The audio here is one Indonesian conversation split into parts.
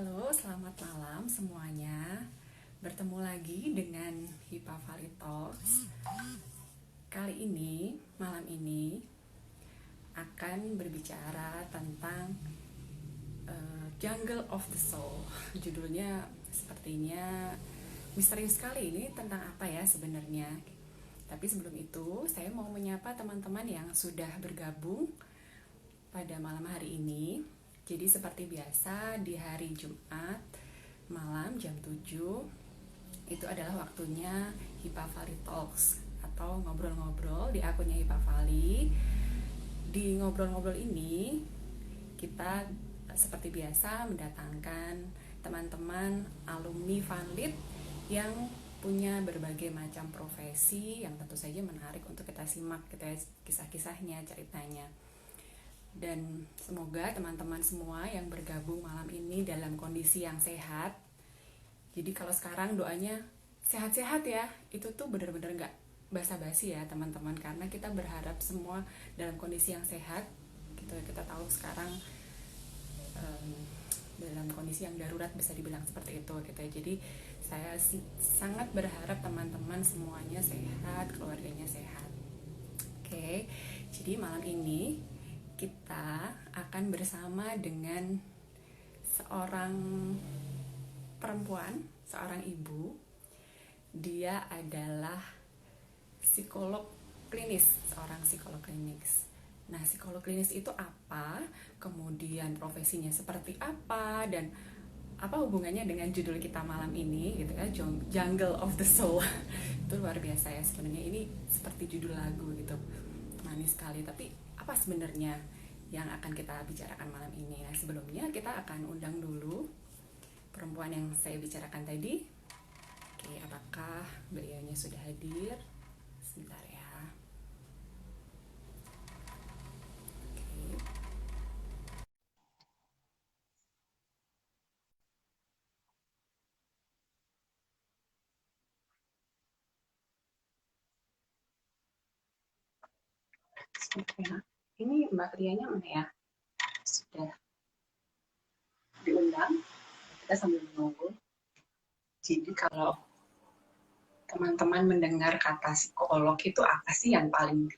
Halo, selamat malam semuanya. Bertemu lagi dengan Hipa Valley Talks. Kali ini, malam ini akan berbicara tentang Jungle of the Soul. Judulnya sepertinya misterius sekali, ini tentang apa ya sebenarnya. Tapi sebelum itu, saya mau menyapa teman-teman yang sudah bergabung pada malam hari ini. Jadi seperti biasa di hari Jumat malam jam 7 itu adalah waktunya Hipa Valley Talks atau ngobrol-ngobrol di akunnya Hipa Valley. Di ngobrol-ngobrol ini kita seperti biasa mendatangkan teman-teman alumni Vanlit yang punya berbagai macam profesi yang tentu saja menarik untuk kita simak gitu ya, kisah-kisahnya, ceritanya. Dan semoga teman-teman semua yang bergabung malam ini dalam kondisi yang sehat. Jadi kalau sekarang doanya sehat-sehat ya, itu tuh benar-benar gak basa-basi ya teman-teman, karena kita berharap semua dalam kondisi yang sehat gitu. Kita tahu sekarang dalam kondisi yang darurat bisa dibilang seperti itu gitu ya. Jadi saya sangat berharap teman-teman semuanya sehat, keluarganya sehat. Oke, jadi malam ini kita akan bersama dengan seorang perempuan, seorang ibu. Dia adalah psikolog klinis, seorang psikolog klinis. Nah, psikolog klinis itu apa? Kemudian profesinya seperti apa? Dan apa hubungannya dengan judul kita malam ini gitu ya, Jungle of the Soul. Itu luar biasa ya sebenarnya, ini seperti judul lagu gitu. Manis sekali, tapi apa sebenarnya yang akan kita bicarakan malam ini? Nah, sebelumnya kita akan undang dulu perempuan yang saya bicarakan tadi. Oke, apakah beliaunya sudah hadir? Sebentar ya. Oke. Sebentar ya. Ini Mbak Rianya mana ya? Sudah diundang? Kita sambil menunggu. Jadi kalau teman-teman mendengar kata psikolog itu apa sih yang paling...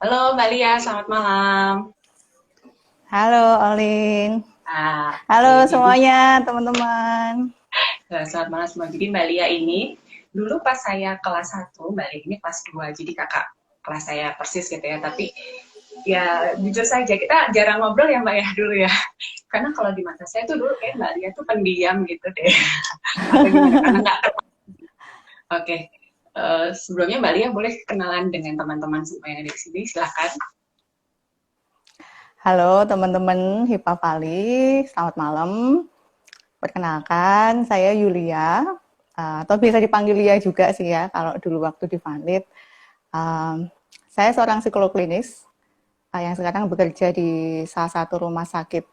Halo Mbak Lia, selamat malam. Halo Olin. Oke, Halo jadi semuanya teman-teman. selamat malam semua. Jadi Mbak Lia ini, dulu pas saya kelas 1, Mbak Lia ini kelas 2, jadi kakak kelas saya persis gitu ya. Tapi ya jujur saja, kita jarang ngobrol ya Mbak ya dulu ya. Karena kalau di mata saya tuh dulu kayak Mbak Lia tuh pendiam gitu deh. Atau gimana, karena nggak kenal. Oke, sebelumnya Mbak Lia boleh kenalan dengan teman-teman semua yang ada di sini, silahkan. Halo teman-teman Hipa Valley, selamat malam. Perkenalkan, saya Yulia, atau bisa dipanggil Lia juga sih ya, kalau dulu waktu di Vanlit. Saya seorang psikolog klinis yang sekarang bekerja di salah satu rumah sakit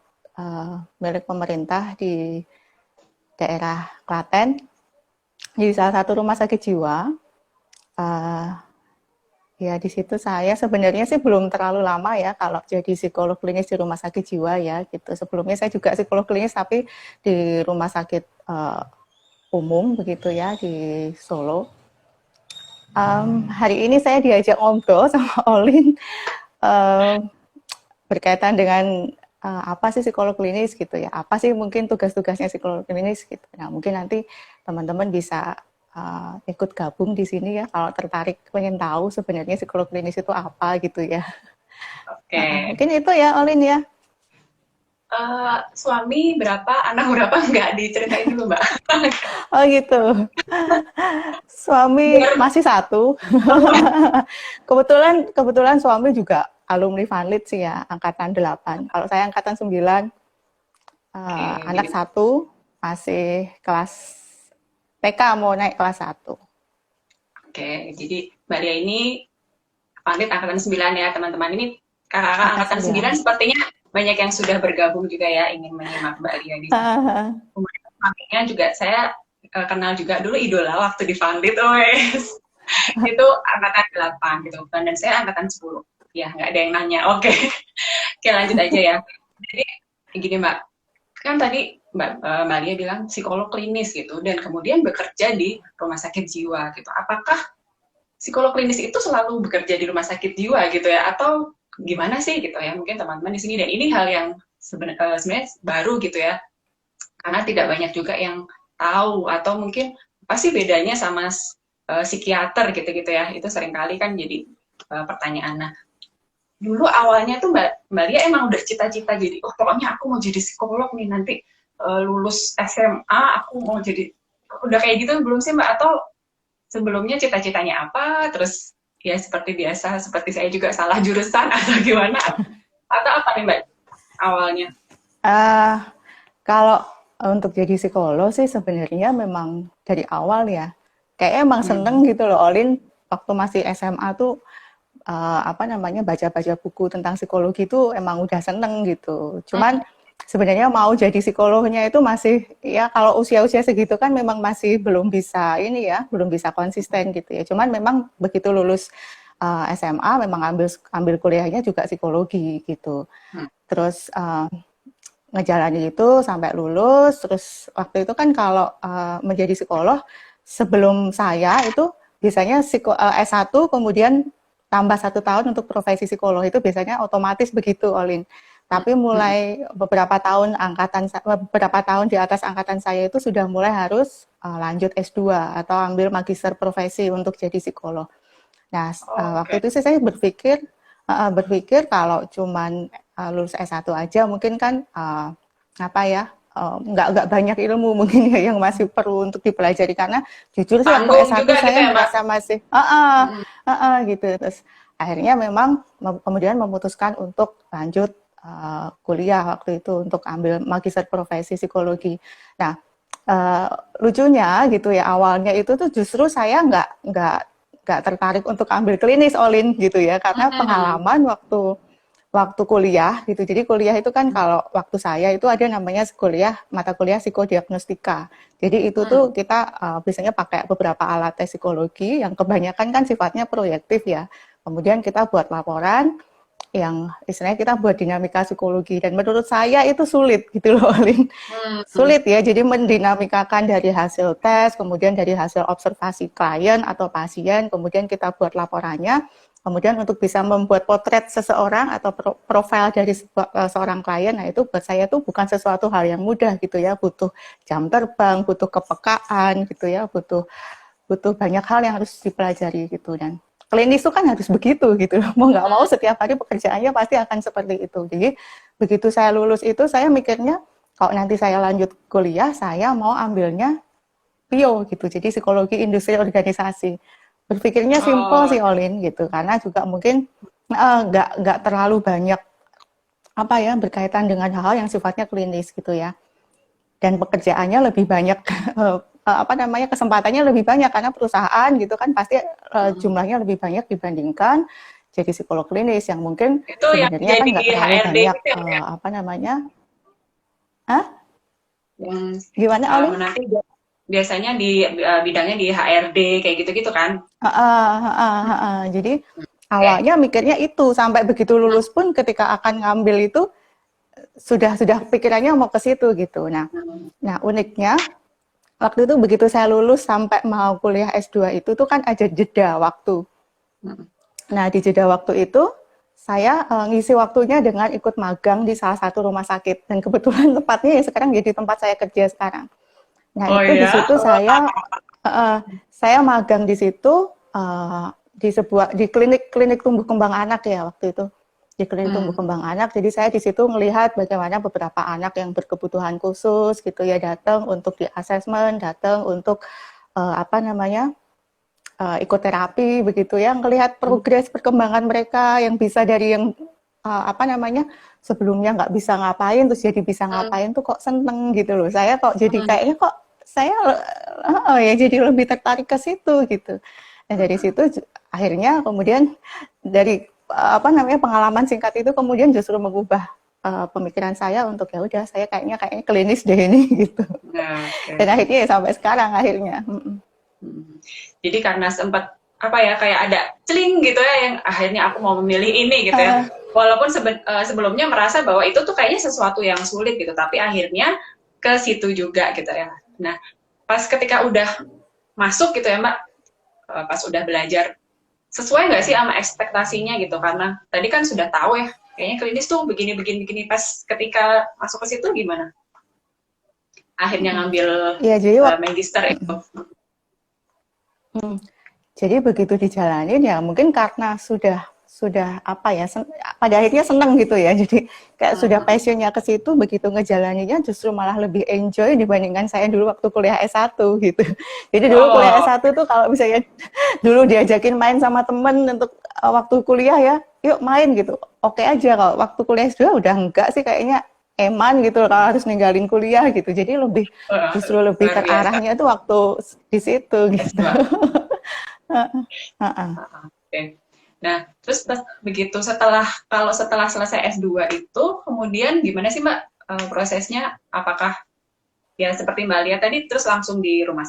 milik pemerintah di daerah Klaten, di salah satu rumah sakit jiwa. Ya, di situ saya sebenarnya sih belum terlalu lama ya kalau jadi psikolog klinis di rumah sakit jiwa ya gitu. Sebelumnya saya juga psikolog klinis tapi di rumah sakit umum begitu ya di Solo. Hari ini saya diajak ngobrol sama Olin berkaitan dengan apa sih psikolog klinis gitu ya. Apa sih mungkin tugas-tugasnya psikolog klinis gitu. Nah, mungkin nanti teman-teman bisa ikut gabung di sini ya kalau tertarik pengen tahu sebenarnya psikolog klinis itu apa gitu ya. Oke, Mungkin itu ya Olin ya. suami berapa, anak berapa, nggak diceritain dulu Mbak. Oh gitu. Suami Biar, masih satu. kebetulan suami juga alumni Vanlit sih ya, angkatan 8. Kalau saya angkatan 9, oke, anak jadi satu masih kelas TK mau naik kelas satu. oke, jadi Mbak Lia ini Pandit angkatan 9 ya teman-teman. Ini kakak-kakak Angkatan angkatan 9 9. sepertinya banyak yang sudah bergabung juga ya, ingin menyimak Mbak Lia di sini. Kemudian suaminya juga saya kenal juga dulu idola waktu di Pandit, wes. Itu angkatan 8 gitu kan, dan saya angkatan 10. Ya, nggak ada yang nanya. Oke. Oke, lanjut aja ya. Jadi gini Mbak, kan tadi Mbak Lia bilang psikolog klinis gitu, dan kemudian bekerja di rumah sakit jiwa gitu. Apakah psikolog klinis itu selalu bekerja di rumah sakit jiwa gitu ya, atau gimana sih gitu ya? Mungkin teman-teman di sini, dan ini hal yang sebenarnya baru gitu ya, karena tidak banyak juga yang tahu, atau mungkin pasti bedanya sama psikiater gitu-gitu ya. Itu seringkali kan jadi pertanyaan. Nah, dulu awalnya tuh Mbak Lia emang udah cita-cita jadi, oh pokoknya aku mau jadi psikolog nih nanti, lulus SMA aku mau jadi, udah kayak gitu belum sih Mbak? Atau sebelumnya cita-citanya apa? Terus ya seperti biasa, seperti saya juga salah jurusan atau gimana? Atau apa nih Mbak awalnya? Uh, Kalau untuk jadi psikolog sih sebenarnya memang dari awal ya, kayak emang seneng Hmm. gitu loh, Olin waktu masih SMA tuh apa namanya baca-baca buku tentang psikologi itu emang udah seneng gitu. Cuman sebenarnya mau jadi psikolognya itu masih ya kalau usia-usia segitu kan memang masih belum bisa ini ya, belum bisa konsisten gitu ya. Cuman memang begitu lulus SMA memang ambil ambil kuliahnya juga psikologi gitu. Hmm. Terus ngejalanin itu sampai lulus. Terus waktu itu kan kalau menjadi psikolog sebelum saya itu biasanya S1 kemudian tambah 1 tahun untuk profesi psikolog itu biasanya otomatis begitu, Olin. Tapi Hmm. mulai beberapa tahun di atas angkatan saya itu sudah mulai harus lanjut S2 atau ambil magister profesi untuk jadi psikolog. Nah, waktu Oke. itu sih saya berpikir kalau cuman lulus S1 aja mungkin kan apa ya, nggak banyak ilmu mungkin ya yang masih perlu untuk dipelajari karena jujur sih waktu Tanggung S1 juga gitu saya ya Mbak? merasa masih Hmm. gitu. Terus akhirnya memang kemudian memutuskan untuk lanjut kuliah waktu itu untuk ambil magister profesi psikologi. Nah, uh, lucunya gitu ya awalnya itu tuh justru saya nggak tertarik untuk ambil klinis, Olin gitu ya karena Hmm. pengalaman waktu waktu kuliah gitu. Jadi kuliah itu kan kalau waktu saya itu ada namanya mata kuliah psikodiagnostika. Jadi itu tuh Hmm. kita biasanya pakai beberapa alat tes psikologi yang kebanyakan kan sifatnya proyektif ya. Kemudian kita buat laporan yang istilahnya kita buat dinamika psikologi dan menurut saya itu sulit gitu loh, Lin. Hmm. Sulit ya, jadi mendinamikakan dari hasil tes, kemudian dari hasil observasi klien atau pasien, kemudian kita buat laporannya, kemudian untuk bisa membuat potret seseorang atau profil dari seorang klien, nah itu buat saya tuh bukan sesuatu hal yang mudah gitu ya, butuh jam terbang, butuh kepekaan gitu ya, butuh butuh banyak hal yang harus dipelajari gitu dan klinis itu kan harus begitu gitu mau nggak mau setiap hari pekerjaannya pasti akan seperti itu. Jadi begitu saya lulus itu saya mikirnya kalau nanti saya lanjut kuliah saya mau ambilnya PIO gitu, jadi psikologi industri organisasi. Berpikirnya simple Oh, sih, Olin gitu karena juga mungkin nggak terlalu banyak apa ya berkaitan dengan hal yang sifatnya klinis gitu ya, dan pekerjaannya lebih banyak apa namanya kesempatannya lebih banyak karena perusahaan gitu kan pasti jumlahnya lebih banyak dibandingkan jadi psikolog klinis yang mungkin itu yang sebenarnya kan jadi nggak terlalu HRD banyak gitu ya? apa namanya ah Yang gimana, Olin? nanti biasanya di bidangnya di HRD kayak gitu-gitu kan? Jadi Oke. awalnya mikirnya itu sampai begitu lulus pun ketika akan ngambil itu sudah pikirannya mau ke situ gitu. Nah uniknya waktu itu begitu saya lulus sampai mau kuliah S2 itu tuh kan ada jeda waktu. Nah, di jeda waktu itu saya ngisi waktunya dengan ikut magang di salah satu rumah sakit dan kebetulan tempatnya ya sekarang jadi tempat saya kerja sekarang. Nah, Oh itu di iya. situ saya magang di situ di klinik tumbuh kembang anak ya waktu itu. Di klinik tumbuh Hmm. kembang anak. Jadi saya di situ melihat bagaimana beberapa anak yang berkebutuhan khusus gitu ya datang untuk di asesmen, datang untuk apa namanya ikut terapi begitu ya, ngelihat progres perkembangan mereka yang bisa dari yang apa namanya sebelumnya nggak bisa ngapain terus jadi bisa ngapain tuh kok seneng gitu loh. Saya kok jadi kayaknya kok saya ya jadi lebih tertarik ke situ gitu. Dan dari situ akhirnya kemudian dari apa namanya pengalaman singkat itu kemudian justru mengubah pemikiran saya untuk ya udah saya kayaknya klinis deh ini gitu. Nah, Dan oke. akhirnya ya sampai sekarang akhirnya. Hmm. Jadi karena sempat apa ya, kayak ada celing gitu ya yang akhirnya aku mau memilih ini gitu ya. Uh, Walaupun sebelumnya merasa bahwa itu tuh kayaknya sesuatu yang sulit gitu, tapi akhirnya ke situ juga gitu ya. Nah, pas ketika udah masuk gitu ya Mbak, pas udah belajar, sesuai nggak sih sama ekspektasinya gitu? Karena tadi kan sudah tahu ya, kayaknya klinis tuh begini, begini, begini. Pas ketika masuk ke situ gimana? Akhirnya ngambil ya jadi magister itu. jadi begitu dijalanin ya mungkin karena sudah apa ya pada akhirnya seneng gitu ya jadi kayak sudah passionnya ke situ begitu ngejalaninnya justru malah lebih enjoy dibandingkan saya dulu waktu kuliah S1 gitu jadi dulu kuliah S1 tuh kalau misalnya dulu diajakin main sama temen untuk waktu kuliah ya yuk main gitu oke aja kalau waktu kuliah S2 udah enggak sih kayaknya eman gitu kalau harus ninggalin kuliah gitu jadi justru lebih Luar biasa. terarahnya tuh waktu di situ gitu. Oke. Nah, terus begitu kalau setelah selesai S2 itu, kemudian gimana sih Mbak prosesnya? Apakah ya seperti Mbak lihat tadi, terus langsung di rumah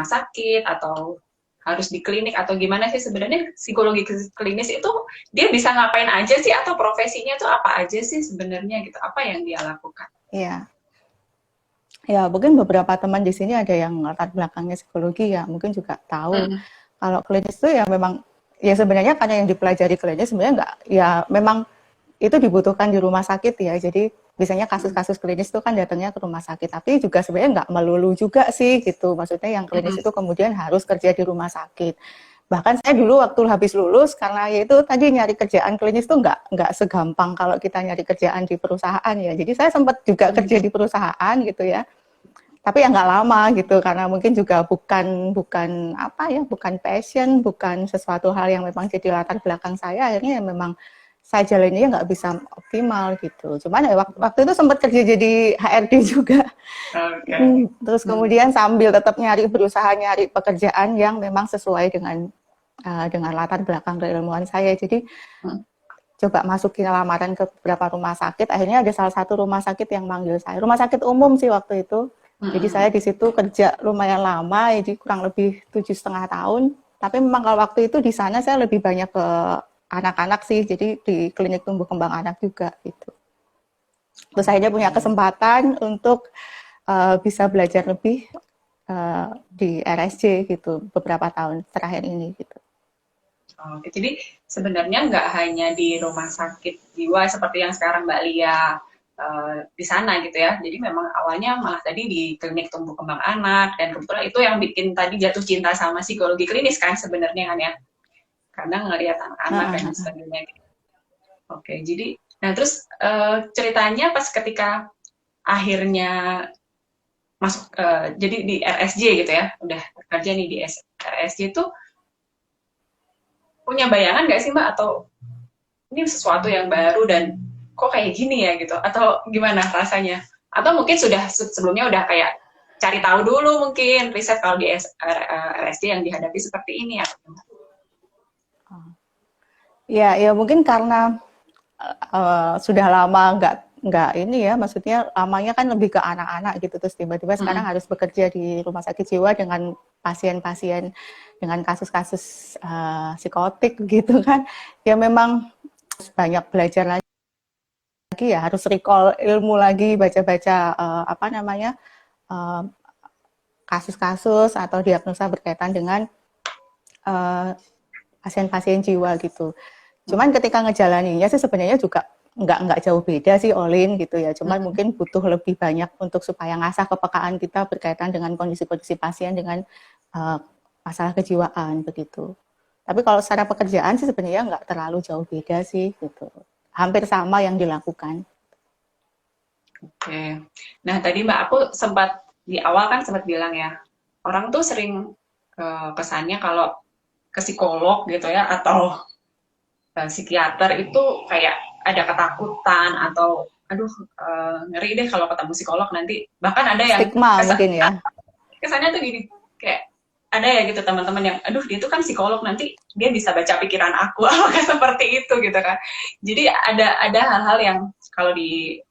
sakit atau harus di klinik atau gimana sih sebenarnya psikologi klinis itu dia bisa ngapain aja sih atau profesinya tuh apa aja sih sebenarnya gitu? Apa yang dia lakukan? Iya. Ya, mungkin beberapa teman di sini ada yang latar belakangnya psikologi ya, mungkin juga tahu. Kalau klinis itu ya memang ya sebenarnya karena yang dipelajari klinis sebenarnya enggak ya memang itu dibutuhkan di rumah sakit ya. Jadi biasanya kasus-kasus klinis itu kan datangnya ke rumah sakit, tapi juga sebenarnya nggak melulu juga sih gitu. Maksudnya yang klinis itu kemudian harus kerja di rumah sakit. Bahkan saya dulu waktu habis lulus karena yaitu tadi nyari kerjaan klinis tuh nggak segampang kalau kita nyari kerjaan di perusahaan ya. Jadi saya sempat juga kerja di perusahaan gitu ya. Tapi ya nggak lama gitu karena mungkin juga bukan apa ya, bukan passion, bukan sesuatu hal yang memang jadi latar belakang saya. Akhirnya ya memang saya jalannya nggak bisa optimal gitu. Cuman ya waktu itu sempat kerja jadi HRD juga. Terus kemudian sambil tetap berusaha nyari pekerjaan yang memang sesuai dengan latar belakang keilmuan saya. Jadi coba masukin lamaran ke beberapa rumah sakit. Akhirnya ada salah satu rumah sakit yang manggil saya. Rumah sakit umum sih waktu itu. Jadi saya di situ kerja lumayan lama, jadi kurang lebih 7,5 tahun. Tapi memang kalau waktu itu di sana saya lebih banyak ke anak-anak sih. Jadi di klinik tumbuh kembang anak juga gitu. Terus akhirnya punya kesempatan untuk bisa belajar lebih di RSJ gitu beberapa tahun terakhir ini gitu. Oke, jadi sebenarnya nggak hanya di rumah sakit jiwa seperti yang sekarang Mbak Lia di sana gitu ya. Jadi memang awalnya malah tadi di klinik tumbuh kembang anak dan kebetulan itu yang bikin tadi jatuh cinta sama psikologi klinis kan sebenarnya kan ya. Karena ngelihat anak-anak dan sebagainya. Oke, jadi nah terus ceritanya pas ketika akhirnya masuk jadi di RSJ gitu ya, udah kerja nih di RSJ itu punya bayangan nggak sih Mbak atau ini sesuatu yang baru dan kok kayak gini ya gitu atau gimana rasanya atau mungkin sudah sebelumnya udah kayak cari tahu dulu mungkin riset kalau di RSJ yang dihadapi seperti ini atau gimana? Ya mungkin karena sudah lama nggak ini ya, maksudnya lamanya kan lebih ke anak-anak gitu, terus tiba-tiba sekarang harus bekerja di rumah sakit jiwa dengan pasien-pasien dengan kasus-kasus psikotik gitu kan, ya memang banyak belajar lagi ya, harus recall ilmu lagi, baca-baca kasus-kasus atau diagnosa berkaitan dengan pasien-pasien jiwa gitu. Cuman ketika ngejalaninnya sih sebenarnya juga nggak jauh beda sih Olin gitu ya. Cuman mungkin butuh lebih banyak untuk supaya ngasah kepekaan kita berkaitan dengan kondisi-kondisi pasien dengan masalah kejiwaan begitu. Tapi kalau secara pekerjaan sih sebenarnya nggak terlalu jauh beda sih gitu. Hampir sama yang dilakukan. Oke. Nah tadi Mbak aku di awal kan sempat bilang ya orang tuh sering kesannya kalau ke psikolog gitu ya atau psikiater itu kayak ada ketakutan atau aduh ngeri deh kalau ketemu psikolog nanti bahkan ada yang stigma mungkin ya kesannya tuh gini kayak ada ya gitu teman-teman yang aduh dia tuh kan psikolog nanti dia bisa baca pikiran aku apakah seperti itu gitu kan jadi ada hal-hal yang kalau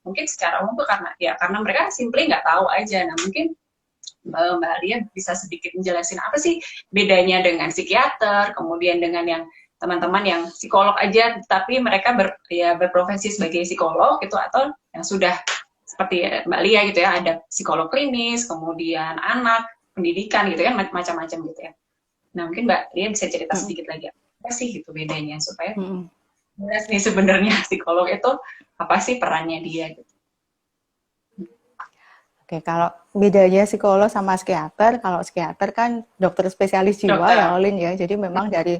mungkin secara umum tuh karena mereka simply nggak tahu aja nah mungkin Mbak Alia bisa sedikit menjelasin apa sih bedanya dengan psikiater, kemudian dengan yang teman-teman yang psikolog aja, tapi mereka berprofesi sebagai psikolog gitu, atau yang sudah seperti Mbak Lia gitu ya, ada psikolog klinis, kemudian anak, pendidikan gitu ya, macam-macam gitu ya. Nah mungkin Mbak Lia bisa cerita Mm-mm. sedikit lagi apa sih gitu bedanya supaya Mm-mm. jelas nih sebenarnya psikolog itu apa sih perannya dia gitu. Oke, kalau bedanya psikolog sama psikiater, kalau psikiater kan dokter spesialis jiwa ya, Dokter. Olin ya. Jadi memang dari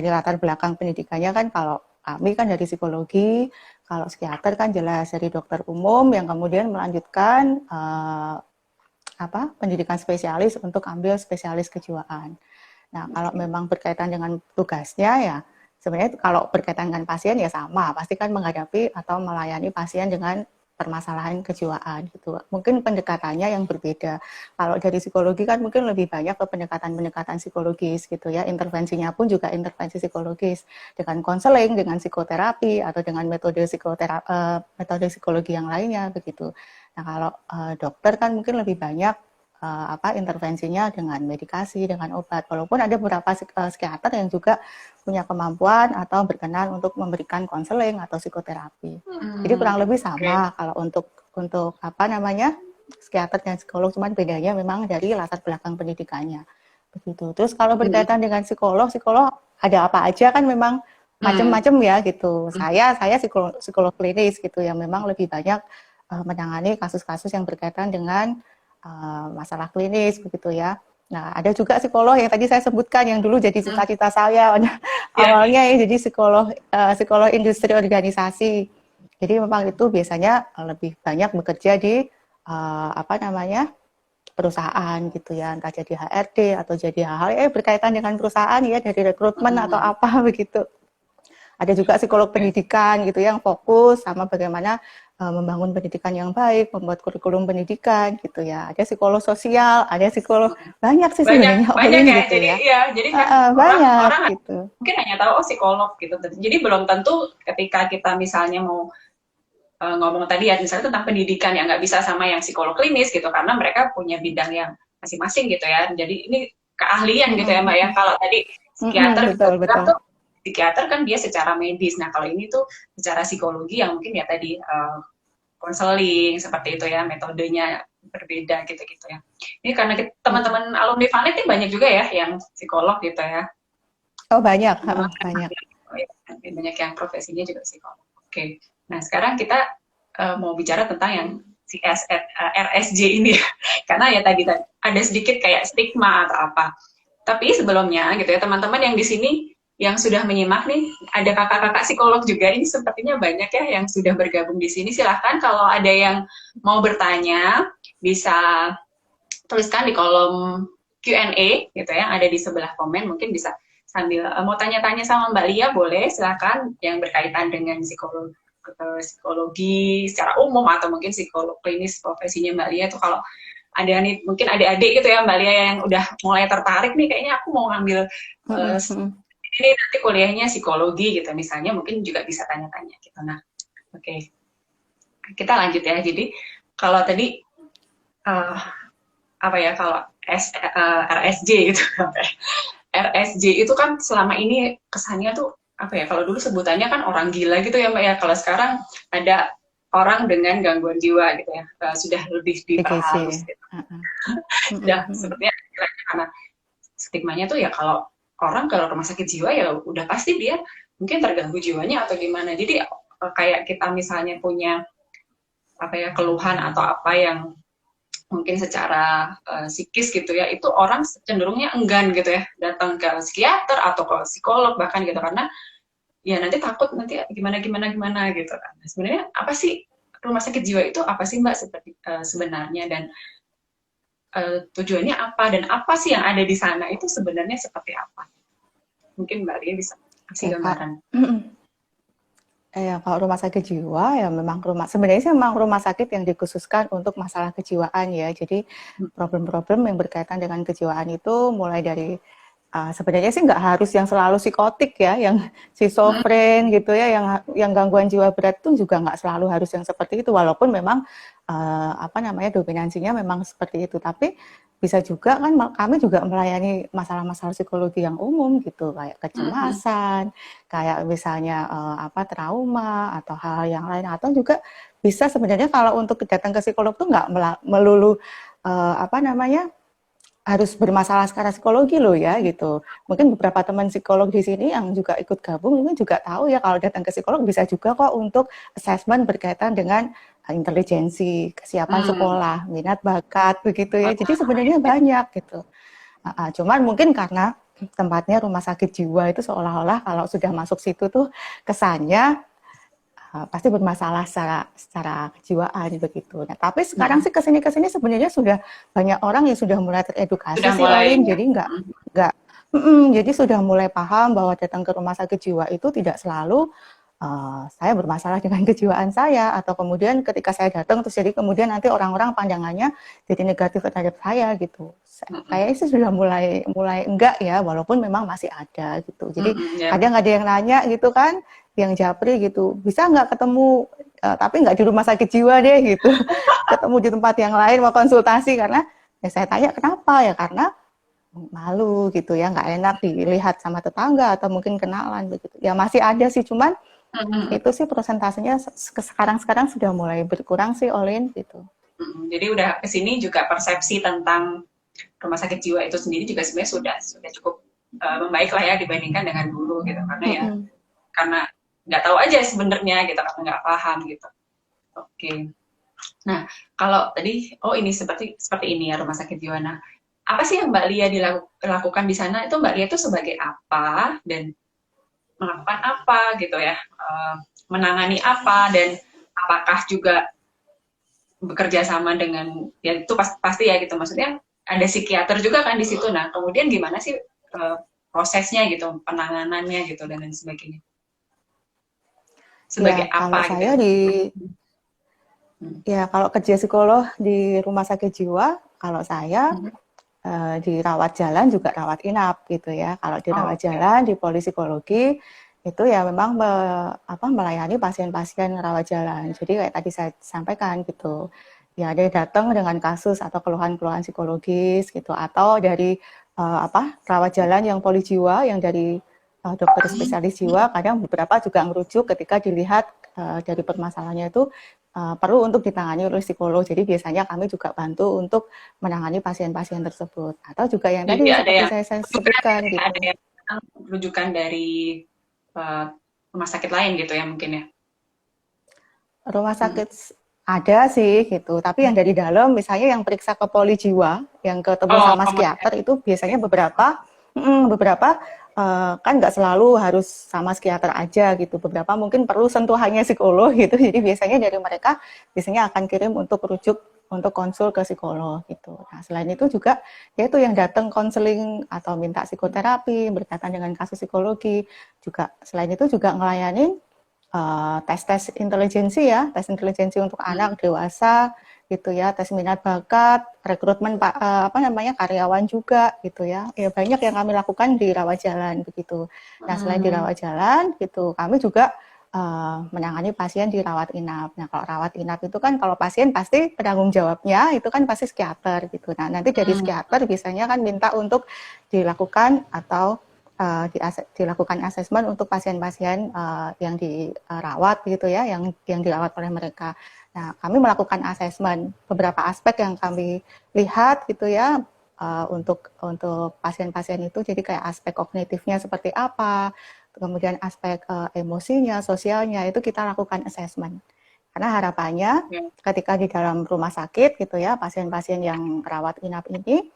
latar belakang pendidikannya kan, kalau kami kan dari psikologi, kalau psikiater kan jelas dari dokter umum yang kemudian melanjutkan pendidikan spesialis untuk ambil spesialis kejiwaan. Nah, kalau memang berkaitan dengan tugasnya ya, sebenarnya kalau berkaitan dengan pasien ya sama, pasti kan menghadapi atau melayani pasien dengan permasalahan kejiwaan gitu. Mungkin pendekatannya yang berbeda. Kalau dari psikologi kan mungkin lebih banyak ke pendekatan-pendekatan psikologis gitu ya. Intervensinya pun juga intervensi psikologis dengan konseling, dengan psikoterapi atau dengan metode psikologi yang lainnya begitu. Nah, kalau dokter kan mungkin lebih banyak intervensinya dengan medikasi, dengan obat. Walaupun ada beberapa psikiater yang juga punya kemampuan atau berkenan untuk memberikan konseling atau psikoterapi. Jadi kurang lebih sama kalau untuk psikiater dan psikolog, cuman bedanya memang dari latar belakang pendidikannya. Begitu. Terus kalau berkaitan dengan psikolog ada apa aja kan memang macam-macam ya gitu. Saya psikolog klinis gitu yang memang lebih banyak menangani kasus-kasus yang berkaitan dengan masalah klinis begitu ya. Nah, ada juga psikolog yang tadi saya sebutkan yang dulu jadi cita-cita saya awalnya ya, jadi psikolog industri organisasi. Jadi memang itu biasanya lebih banyak bekerja di perusahaan gitu ya, entah jadi HRD atau jadi hal-hal berkaitan dengan perusahaan ya, dari rekrutmen atau apa begitu. Ada juga psikolog pendidikan gitu yang fokus sama bagaimana membangun pendidikan yang baik, membuat kurikulum pendidikan gitu ya. Ada psikolog sosial, ada psikolog banyak sih sebenarnya banyak ya. gitu Jadi ya. jadi kan banyak orang gitu. mungkin hanya tahu psikolog gitu. Jadi belum tentu ketika kita misalnya mau ngomong tadi ya misalnya tentang pendidikan yang nggak bisa sama yang psikolog klinis gitu karena mereka punya bidang yang masing-masing gitu ya. Jadi ini keahlian gitu ya Mbak ya. Kalau tadi psikiater betul. tuh psikiater kan dia secara medis. Nah, kalau ini tuh secara psikologi yang mungkin ya tadi konseling seperti itu ya, metodenya berbeda gitu-gitu ya. Ini karena teman-teman alumni Vanet ini banyak juga ya yang psikolog gitu ya. Oh, banyak, banyak. Banyak yang profesinya juga psikolog. Oke. Nah, sekarang kita mau bicara tentang yang RSJ ini ya. Karena ya tadi ada sedikit kayak stigma atau apa. Tapi sebelumnya gitu ya, teman-teman yang di sini yang sudah menyimak nih, ada kakak-kakak psikolog juga, ini sepertinya banyak ya yang sudah bergabung di sini. Silahkan kalau ada yang mau bertanya, bisa tuliskan di kolom Q&A gitu ya, ada di sebelah komen, mungkin bisa sambil mau tanya-tanya sama Mbak Lia, boleh, silahkan yang berkaitan dengan psikologi secara umum, atau mungkin psikolog klinis profesinya Mbak Lia, itu kalau ada nih, mungkin adik-adik gitu ya Mbak Lia yang udah mulai tertarik nih, kayaknya aku mau ngambil ini nanti kuliahnya psikologi gitu misalnya, mungkin juga bisa tanya-tanya gitu. Nah, oke. Kita lanjut ya. Jadi kalau tadi kalau RSJ gitu, RSJ itu kan selama ini kesannya tuh kalau dulu sebutannya kan orang gila gitu ya Mbak ya. Kalau sekarang ada orang dengan gangguan jiwa gitu ya, sudah lebih diperhalus gitu. Sepertinya karena stigmanya tuh ya kalau orang kalau rumah sakit jiwa ya udah pasti dia mungkin terganggu jiwanya atau gimana. Jadi kayak kita misalnya punya keluhan atau apa yang mungkin secara psikis gitu ya, itu orang cenderungnya enggan gitu ya datang ke psikiater atau ke psikolog bahkan gitu, karena ya nanti takut nanti gimana gitu kan. Nah, sebenarnya apa sih rumah sakit jiwa itu, apa sih Mbak sebenarnya, dan tujuannya apa, dan apa sih yang ada di sana itu sebenarnya seperti apa? Mungkin Mbak Ria bisa kasih gambaran. Kalau rumah sakit jiwa ya memang sebenarnya memang rumah sakit yang dikhususkan untuk masalah kejiwaan ya. Jadi problem-problem yang berkaitan dengan kejiwaan itu mulai dari sebenarnya sih nggak harus yang selalu psikotik ya, yang schizofren gitu ya, yang gangguan jiwa berat itu juga nggak selalu harus yang seperti itu, walaupun memang apa namanya dominansinya memang seperti itu. Tapi bisa juga kan kami juga melayani masalah-masalah psikologi yang umum gitu, kayak kecemasan, kayak misalnya apa trauma atau hal yang lain, atau juga bisa sebenarnya kalau untuk datang ke psikolog tuh nggak melulu apa namanya harus bermasalah secara psikologi loh ya gitu. Mungkin beberapa teman psikolog di sini yang juga ikut gabung ini juga tahu ya kalau datang ke psikolog bisa juga kok untuk assessment berkaitan dengan intelijensi, kesiapan sekolah, minat bakat begitu ya. Jadi sebenarnya banyak gitu. Cuman mungkin karena tempatnya rumah sakit jiwa itu seolah-olah kalau sudah masuk situ tuh kesannya pasti bermasalah secara kejiwaan begitu. Nah, tapi sekarang sih kesini sebenarnya sudah banyak orang yang sudah mulai teredukasi Sudah sih mulai Olin, jadi nggak jadi sudah mulai paham bahwa datang ke rumah sakit jiwa itu tidak selalu saya bermasalah dengan kejiwaan saya, atau kemudian ketika saya datang terus jadi kemudian nanti orang-orang pandangannya jadi negatif terhadap saya gitu. Kayaknya sih sudah mulai enggak ya, walaupun memang masih ada gitu. Jadi kadang ada yang nanya gitu kan, yang japri gitu, bisa nggak ketemu tapi nggak di rumah sakit jiwa deh gitu, ketemu di tempat yang lain mau konsultasi, karena ya saya tanya kenapa ya, karena malu gitu ya, nggak enak dilihat sama tetangga atau mungkin kenalan begitu. Ya masih ada sih, cuman itu sih persentasenya sekarang sudah mulai berkurang sih Olin gitu. Jadi udah kesini juga persepsi tentang rumah sakit jiwa itu sendiri juga sebenarnya sudah cukup membaik lah ya dibandingkan dengan dulu gitu, karena ya karena nggak tahu aja sebenarnya gitu, karena nggak paham gitu. Oke. Nah, kalau tadi ini seperti ini ya rumah sakit jiwa. Nah, apa sih yang Mbak Lia dilakukan di sana? Itu Mbak Lia itu sebagai apa dan melakukan apa gitu ya? Menangani apa, dan apakah juga bekerja sama dengan ya itu pasti ya gitu, maksudnya ada psikiater juga kan di situ. Nah, kemudian gimana sih prosesnya gitu, penanganannya gitu dan lain sebagainya? Sebagai Ya, apa kalau gitu? saya kalau kerja psikolog di rumah sakit jiwa, kalau saya dirawat jalan juga rawat inap gitu ya. Kalau dirawat jalan di polipsikologi itu ya memang melayani pasien-pasien rawat jalan. Jadi kayak tadi saya sampaikan gitu. Ya ada yang datang dengan kasus atau keluhan-keluhan psikologis gitu, atau dari rawat jalan yang poli jiwa yang dari dokter spesialis jiwa, kadang beberapa juga merujuk ketika dilihat dari permasalahannya itu perlu untuk ditangani oleh psikolog. Jadi biasanya kami juga bantu untuk menangani pasien-pasien tersebut. Atau juga yang tadi seperti saya sebutkan gitu. Ada yang rujukan dari rumah sakit lain gitu ya mungkin ya? Rumah sakit ada sih gitu, tapi yang dari dalam misalnya yang periksa ke poli jiwa, yang ketemu sama psikiater itu biasanya beberapa kan nggak selalu harus sama psikiater aja gitu, beberapa mungkin perlu sentuhannya psikolog gitu, jadi biasanya dari mereka biasanya akan kirim untuk rujuk untuk konsul ke psikolog gitu. Nah selain itu juga yaitu yang datang konseling atau minta psikoterapi berkaitan dengan kasus psikologi juga, selain itu juga ngelayanin tes intelijensi ya, tes intelijensi untuk anak dewasa gitu ya, tes minat bakat, rekrutmen karyawan juga gitu ya. Ya banyak yang kami lakukan di rawat jalan begitu. Nah selain di rawat jalan gitu, kami juga menangani pasien di rawat inap. Nah kalau rawat inap itu kan kalau pasien pasti penanggung jawabnya itu kan pasti psikiater gitu. Nah nanti dari psikiater biasanya kan minta untuk dilakukan atau dilakukan asesmen untuk pasien-pasien yang dirawat gitu ya, yang dirawat oleh mereka. Nah, kami melakukan asesmen beberapa aspek yang kami lihat gitu ya untuk pasien-pasien itu. Jadi kayak aspek kognitifnya seperti apa, kemudian aspek emosinya, sosialnya itu kita lakukan asesmen. Karena harapannya ketika di dalam rumah sakit gitu ya, pasien-pasien yang rawat inap ini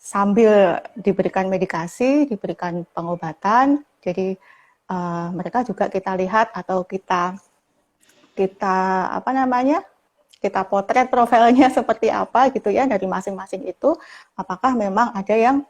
sambil diberikan medikasi, diberikan pengobatan, jadi mereka juga kita lihat atau kita potret profilnya seperti apa gitu ya dari masing-masing itu, apakah memang ada yang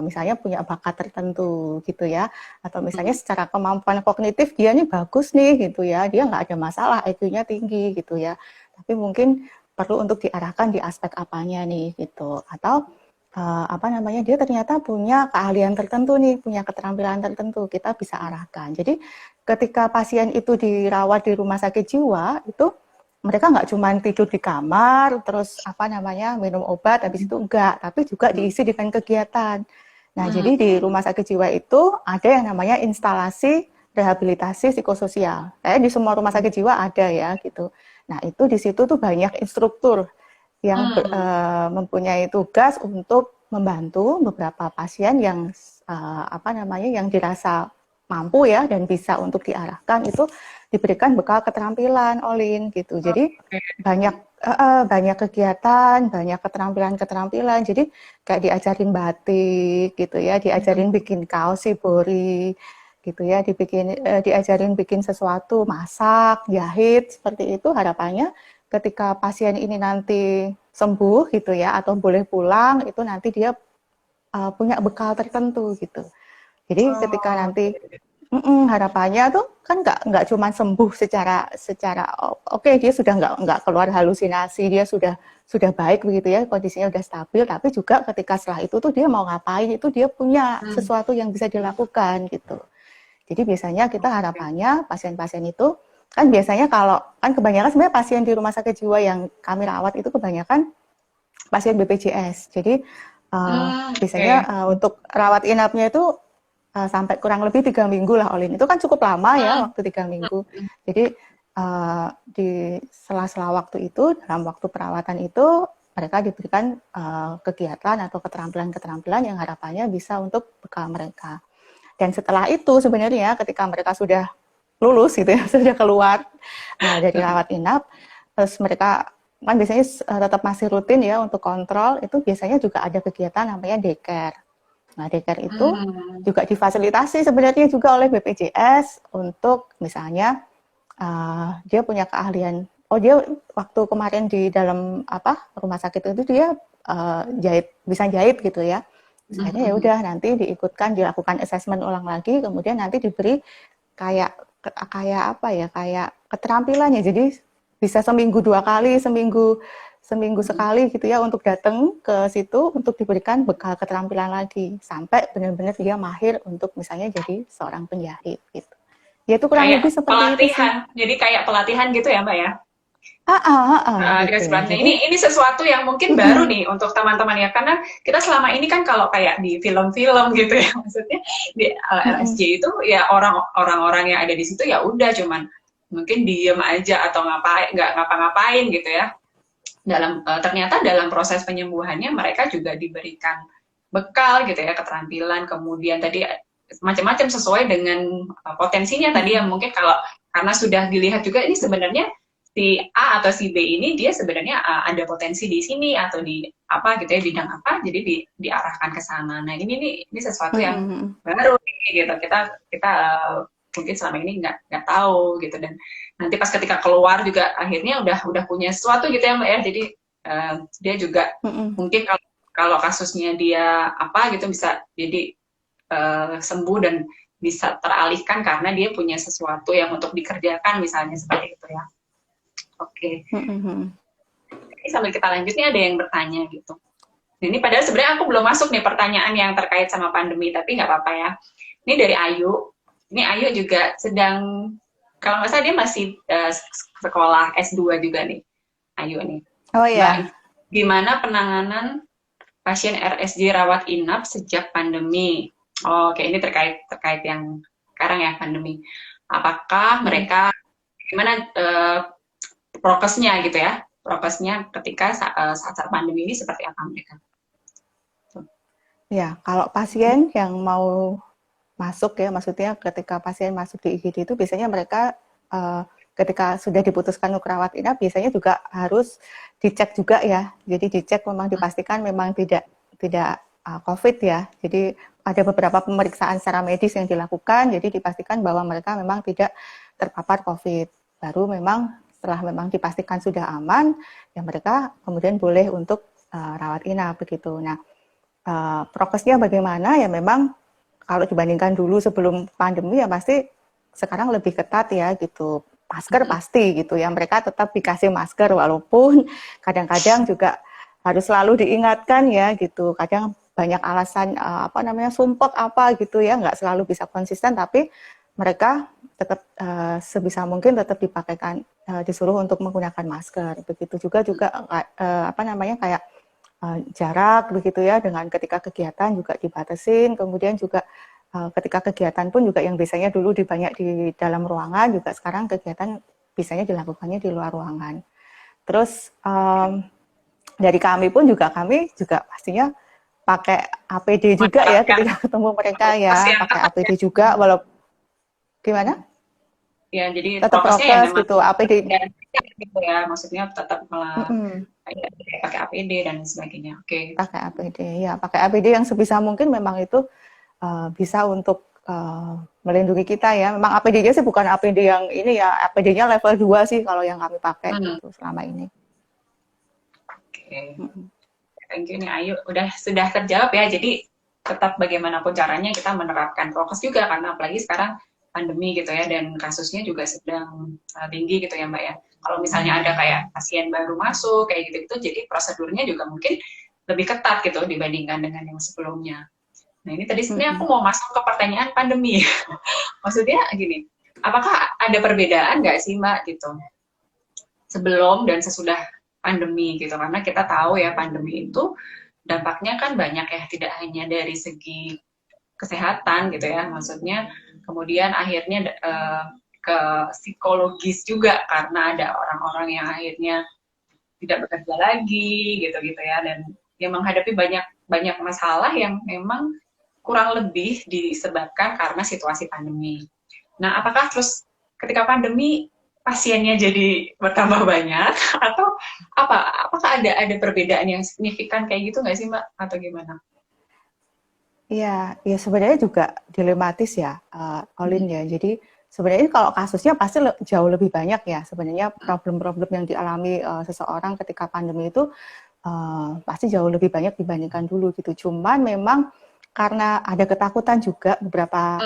misalnya punya bakat tertentu gitu ya, atau misalnya secara kemampuan kognitif dia nih bagus nih gitu ya, dia nggak ada masalah, IQ-nya tinggi gitu ya, tapi mungkin perlu untuk diarahkan di aspek apanya nih gitu, atau apa namanya, dia ternyata punya keahlian tertentu nih, punya keterampilan tertentu, kita bisa arahkan. Jadi ketika pasien itu dirawat di rumah sakit jiwa, itu mereka nggak cuma tidur di kamar, terus apa namanya, minum obat, habis itu enggak, tapi juga diisi dengan kegiatan. Nah, jadi di rumah sakit jiwa itu ada yang namanya instalasi rehabilitasi psikososial. Kayak di semua rumah sakit jiwa ada ya gitu. Nah, itu di situ tuh banyak instruktur yang mempunyai tugas untuk membantu beberapa pasien yang apa namanya, yang dirasa mampu ya dan bisa untuk diarahkan, itu diberikan bekal keterampilan Olin gitu. Jadi banyak kegiatan, banyak keterampilan. Jadi kayak diajarin batik gitu ya, diajarin bikin kaos shibori gitu ya, diajarin bikin sesuatu, masak, jahit, seperti itu. Harapannya ketika pasien ini nanti sembuh gitu ya, atau boleh pulang, itu nanti dia punya bekal tertentu gitu. Jadi ketika nanti harapannya tuh kan nggak cuma sembuh secara oke, dia sudah nggak keluar halusinasi, dia sudah baik begitu ya, kondisinya udah stabil, tapi juga ketika setelah itu tuh dia mau ngapain, itu dia punya sesuatu yang bisa dilakukan gitu. Jadi biasanya kita harapannya pasien-pasien itu kan biasanya kalau kan kebanyakan sebenarnya pasien di rumah sakit jiwa yang kami rawat itu kebanyakan pasien BPJS. Jadi biasanya untuk rawat inapnya itu sampai kurang lebih 3 minggu lah, Olin. Itu kan cukup lama ya, waktu 3 minggu. Jadi di sela-sela waktu itu, dalam waktu perawatan itu, mereka diberikan kegiatan atau keterampilan-keterampilan yang harapannya bisa untuk bekal mereka. Dan setelah itu sebenarnya ketika mereka sudah lulus gitu ya, sudah keluar dari rawat inap, terus mereka kan biasanya tetap masih rutin ya untuk kontrol, itu biasanya juga ada kegiatan namanya daycare. Nah, daycare itu juga difasilitasi sebenarnya juga oleh BPJS untuk misalnya dia punya keahlian, dia waktu kemarin di dalam rumah sakit itu dia bisa jahit gitu ya. Akhirnya ya udah nanti dilakukan assessment ulang lagi, kemudian nanti diberi kayak keterampilannya. Jadi bisa seminggu 2 kali, seminggu sekali gitu ya, untuk datang ke situ untuk diberikan bekal keterampilan lagi sampai benar-benar dia mahir untuk misalnya jadi seorang penjahit gitu. Ya itu kurang lebih seperti pelatihan. Itu sih. Jadi kayak pelatihan gitu ya, Mbak ya? Gitu. Ini sesuatu yang mungkin baru nih untuk teman-teman ya, karena kita selama ini kan kalau kayak di film-film gitu ya, maksudnya di LSJ itu ya orang-orang yang ada di situ ya udah cuman mungkin diem aja atau nggak ngapa-ngapain gitu ya. Ternyata dalam proses penyembuhannya mereka juga diberikan bekal gitu ya, keterampilan, kemudian tadi macam-macam sesuai dengan potensinya tadi yang mungkin karena sudah dilihat juga ini sebenarnya si A atau si B ini dia sebenarnya ada potensi di sini atau di apa gitu ya, bidang apa, jadi diarahkan ke sana. Nah ini sesuatu yang baru gitu, kita mungkin selama ini nggak tahu gitu, dan nanti pas ketika keluar juga akhirnya udah punya sesuatu gitu ya, Mbak ya. Jadi dia juga mungkin kalau kasusnya dia apa gitu bisa jadi sembuh dan bisa teralihkan karena dia punya sesuatu yang untuk dikerjakan misalnya seperti itu ya. Oke. Ini sambil kita lanjut nih ada yang bertanya gitu. Ini padahal sebenarnya aku belum masuk nih pertanyaan yang terkait sama pandemi, tapi nggak apa-apa ya. Ini dari Ayu. Ini Ayu juga sedang, kalau nggak salah dia masih sekolah S2 juga nih. Ayu nih. Oh iya. Gimana penanganan pasien RSJ rawat inap sejak pandemi? Oke, ini terkait yang sekarang ya, pandemi. Apakah mereka gimana prokesnya gitu ya, prokesnya ketika saat pandemi ini seperti apa mereka? Ya, kalau pasien yang mau masuk ya, maksudnya ketika pasien masuk di IGD itu biasanya mereka ketika sudah diputuskan untuk rawat inap biasanya juga harus dicek juga ya. Jadi dicek memang dipastikan memang tidak COVID ya. Jadi ada beberapa pemeriksaan secara medis yang dilakukan, jadi dipastikan bahwa mereka memang tidak terpapar COVID. Baru memang setelah memang dipastikan sudah aman, ya mereka kemudian boleh untuk rawat inap begitu. Nah, prokesnya bagaimana? Ya memang kalau dibandingkan dulu sebelum pandemi ya pasti sekarang lebih ketat ya gitu. Masker pasti gitu ya, mereka tetap dikasih masker walaupun kadang-kadang juga harus selalu diingatkan ya gitu. Kadang banyak alasan apa namanya sumpek apa gitu ya, nggak selalu bisa konsisten, tapi mereka tetap sebisa mungkin tetap dipakaikan, disuruh untuk menggunakan masker. Begitu juga apa namanya kayak jarak begitu ya, dengan ketika kegiatan juga dibatasin, kemudian juga ketika kegiatan pun juga yang biasanya dulu banyak di dalam ruangan, juga sekarang kegiatan biasanya dilakukannya di luar ruangan. Terus dari kami juga pastinya pakai APD juga ya ketika ketemu mereka ya, pakai APD juga walaupun gimana? Ya, jadi Tetap prokes gitu, APD gitu ya, maksudnya tetap pakai APD dan sebagainya. Oke. Pakai APD ya, pakai APD yang sebisa mungkin memang itu bisa untuk melindungi kita ya. Memang APD-nya sih bukan APD yang ini ya, APD-nya level 2 sih kalau yang kami pakai gitu selama ini. Oke. Thank you nih Ayu, sudah terjawab ya. Jadi tetap bagaimanapun caranya kita menerapkan prokes juga, karena apalagi sekarang pandemi gitu ya, dan kasusnya juga sedang tinggi gitu ya Mbak ya. Kalau misalnya ada kayak pasien baru masuk kayak gitu, jadi prosedurnya juga mungkin lebih ketat gitu dibandingkan dengan yang sebelumnya. Nah ini tadi sebenarnya aku mau masuk ke pertanyaan pandemi. Maksudnya gini, apakah ada perbedaan nggak sih Mbak gitu sebelum dan sesudah pandemi gitu? Karena kita tahu ya pandemi itu dampaknya kan banyak ya, tidak hanya dari segi kesehatan gitu ya, maksudnya kemudian akhirnya ke psikologis juga, karena ada orang-orang yang akhirnya tidak bekerja lagi gitu ya, dan yang menghadapi banyak masalah yang memang kurang lebih disebabkan karena situasi pandemi. Nah, apakah terus ketika pandemi pasiennya jadi bertambah banyak atau apakah ada perbedaan yang signifikan kayak gitu nggak sih Mbak, atau gimana? Iya, ya sebenarnya juga dilematis ya, Olin ya. Jadi sebenarnya kalau kasusnya pasti jauh lebih banyak ya. Sebenarnya problem-problem yang dialami seseorang ketika pandemi itu pasti jauh lebih banyak dibandingkan dulu gitu. Cuman memang karena ada ketakutan juga beberapa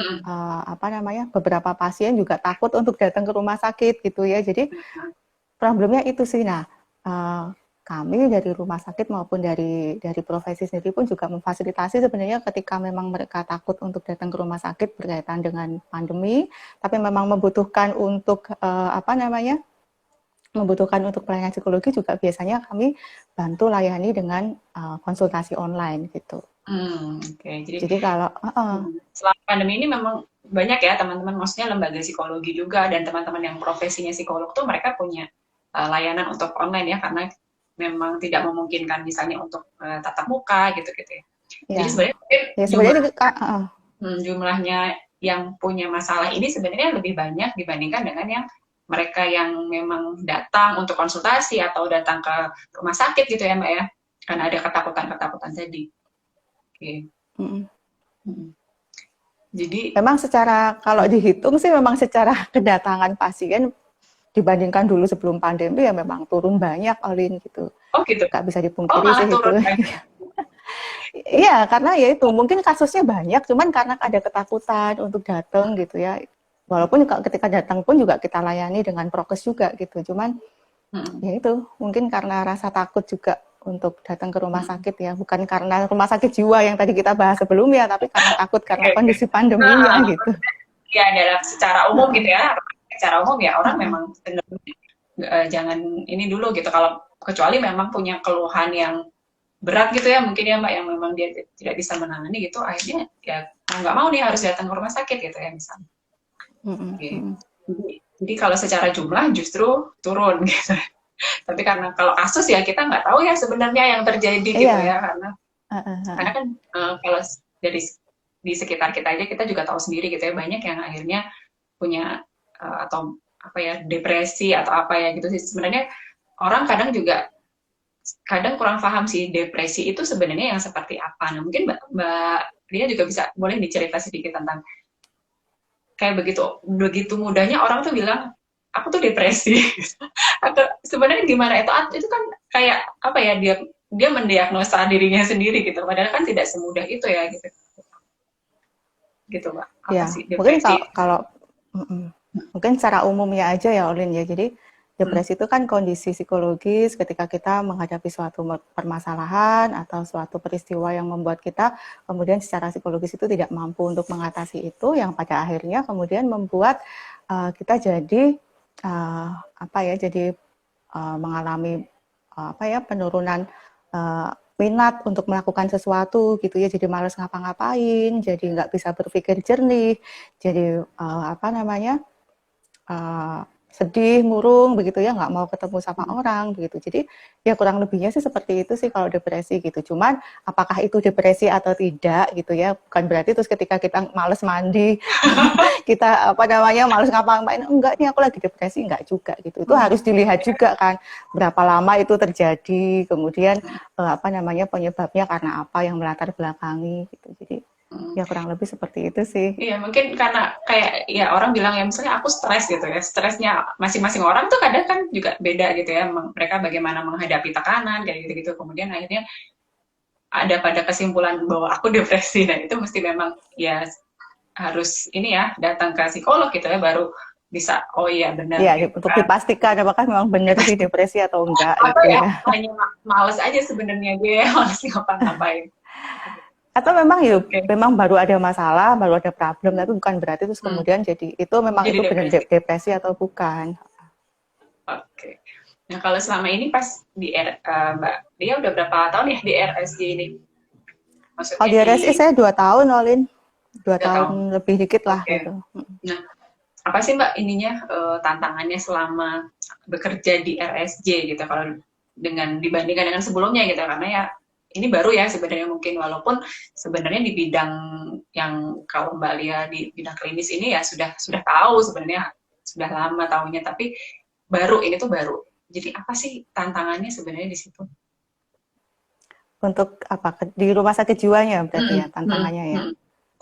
pasien juga takut untuk datang ke rumah sakit gitu ya. Jadi problemnya itu sih. Nah, kami dari rumah sakit maupun dari profesi sendiri pun juga memfasilitasi sebenarnya ketika memang mereka takut untuk datang ke rumah sakit berkaitan dengan pandemi, tapi memang membutuhkan untuk membutuhkan untuk pelayanan psikologi, juga biasanya kami bantu layani dengan konsultasi online gitu. Oke. Jadi kalau selama pandemi ini memang banyak ya teman-teman, maksudnya lembaga psikologi juga dan teman-teman yang profesinya psikolog tuh mereka punya layanan untuk online ya, karena memang tidak memungkinkan misalnya untuk tatap muka gitu ya. Jadi sebenarnya jumlahnya yang punya masalah ini sebenarnya lebih banyak dibandingkan dengan yang mereka yang memang datang untuk konsultasi atau datang ke rumah sakit gitu ya Mbak ya, karena ada ketakutan tadi. Oke. Jadi memang kalau dihitung sih memang secara kedatangan pasien dibandingkan dulu sebelum pandemi ya memang turun banyak, Olin gitu. Oh gitu. Gak bisa dipungkiri sih itu. Iya, karena ya itu mungkin kasusnya banyak, cuman karena ada ketakutan untuk datang gitu ya. Walaupun ketika datang pun juga kita layani dengan prokes juga gitu. Cuman ya itu mungkin karena rasa takut juga untuk datang ke rumah sakit ya, bukan karena rumah sakit jiwa yang tadi kita bahas sebelumnya, tapi karena takut karena kondisi pandeminya gitu. Ya dalam secara umum gitu ya. Secara umum ya orang memang jangan ini dulu gitu, kalau kecuali memang punya keluhan yang berat gitu ya mungkin ya Mbak, yang memang dia tidak bisa menangani gitu, akhirnya ya nggak mau nih harus datang ke rumah sakit gitu ya misalnya. Jadi kalau secara jumlah justru turun gitu. Tapi karena kalau kasus ya kita nggak tahu ya sebenarnya yang terjadi gitu ya, karena kan kalau dari di sekitar kita aja kita juga tahu sendiri gitu ya, banyak yang akhirnya punya atau depresi atau apa ya gitu sih. Sebenarnya orang kadang kurang paham sih depresi itu sebenarnya yang seperti apa. Nah mungkin Mbak Lia juga boleh dicerita sedikit tentang kayak begitu mudahnya orang tuh bilang aku tuh depresi. Atau sebenarnya gimana itu kan kayak apa ya, dia mendiagnosa dirinya sendiri gitu, padahal kan tidak semudah itu ya gitu Mbak. Apa sih depresi? Mungkin kalau mungkin secara umumnya aja ya Olin ya. Jadi Depresi itu kan kondisi psikologis ketika kita menghadapi suatu permasalahan atau suatu peristiwa yang membuat kita kemudian secara psikologis itu tidak mampu untuk mengatasi itu, yang pada akhirnya kemudian membuat kita jadi mengalami penurunan minat untuk melakukan sesuatu gitu ya, jadi malas ngapa-ngapain, jadi nggak bisa berpikir jernih, jadi sedih, murung begitu ya, nggak mau ketemu sama orang begitu. Jadi ya kurang lebihnya sih seperti itu sih kalau depresi gitu. Cuman apakah itu depresi atau tidak gitu ya, bukan berarti terus ketika kita males mandi, kita males ngapa-ngapain, enggak nih aku lagi depresi, enggak juga gitu. Itu harus dilihat juga kan berapa lama itu terjadi, kemudian penyebabnya karena apa yang melatar belakangi gitu. Jadi ya kurang lebih seperti itu sih. Iya, mungkin karena kayak ya orang bilang ya misalnya aku stres gitu ya. Stresnya masing-masing orang tuh kadang kan juga beda gitu ya. Mereka bagaimana menghadapi tekanan kayak gitu-gitu. Kemudian akhirnya ada pada kesimpulan bahwa aku depresi, dan itu mesti memang ya harus ini ya datang ke psikolog gitu ya, baru bisa oh iya benar Iya, gitu untuk kan. dipastikan apakah memang benar sih depresi atau enggak Atau gitu ya ya. hanya males aja sebenarnya dia, males ngapa-ngapain. Atau memang Oke. memang baru ada masalah, baru ada problem, tapi bukan berarti terus kemudian jadi itu memang Jadi itu benar depresi. depresi atau bukan. Oke. Nah, kalau selama ini pas di Mbak dia udah berapa tahun ya di RSJ ini? Kalau Maksudnya di RSI saya 2 tahun, Olin. 2 2 tahun. tahun lebih dikit lah Oke. gitu. Nah, apa sih Mbak ininya tantangannya selama bekerja di RSJ gitu kalau dibandingkan dengan sebelumnya gitu, karena ya ini baru ya sebenarnya, mungkin walaupun sebenarnya di bidang yang kalau Mbak Lia di bidang klinis ini ya sudah tahu sebenarnya, sudah lama tahunya, tapi baru ini tuh baru. Jadi apa sih tantangannya sebenarnya di situ? Untuk di rumah sakit jiwanya berarti ya tantangannya ya.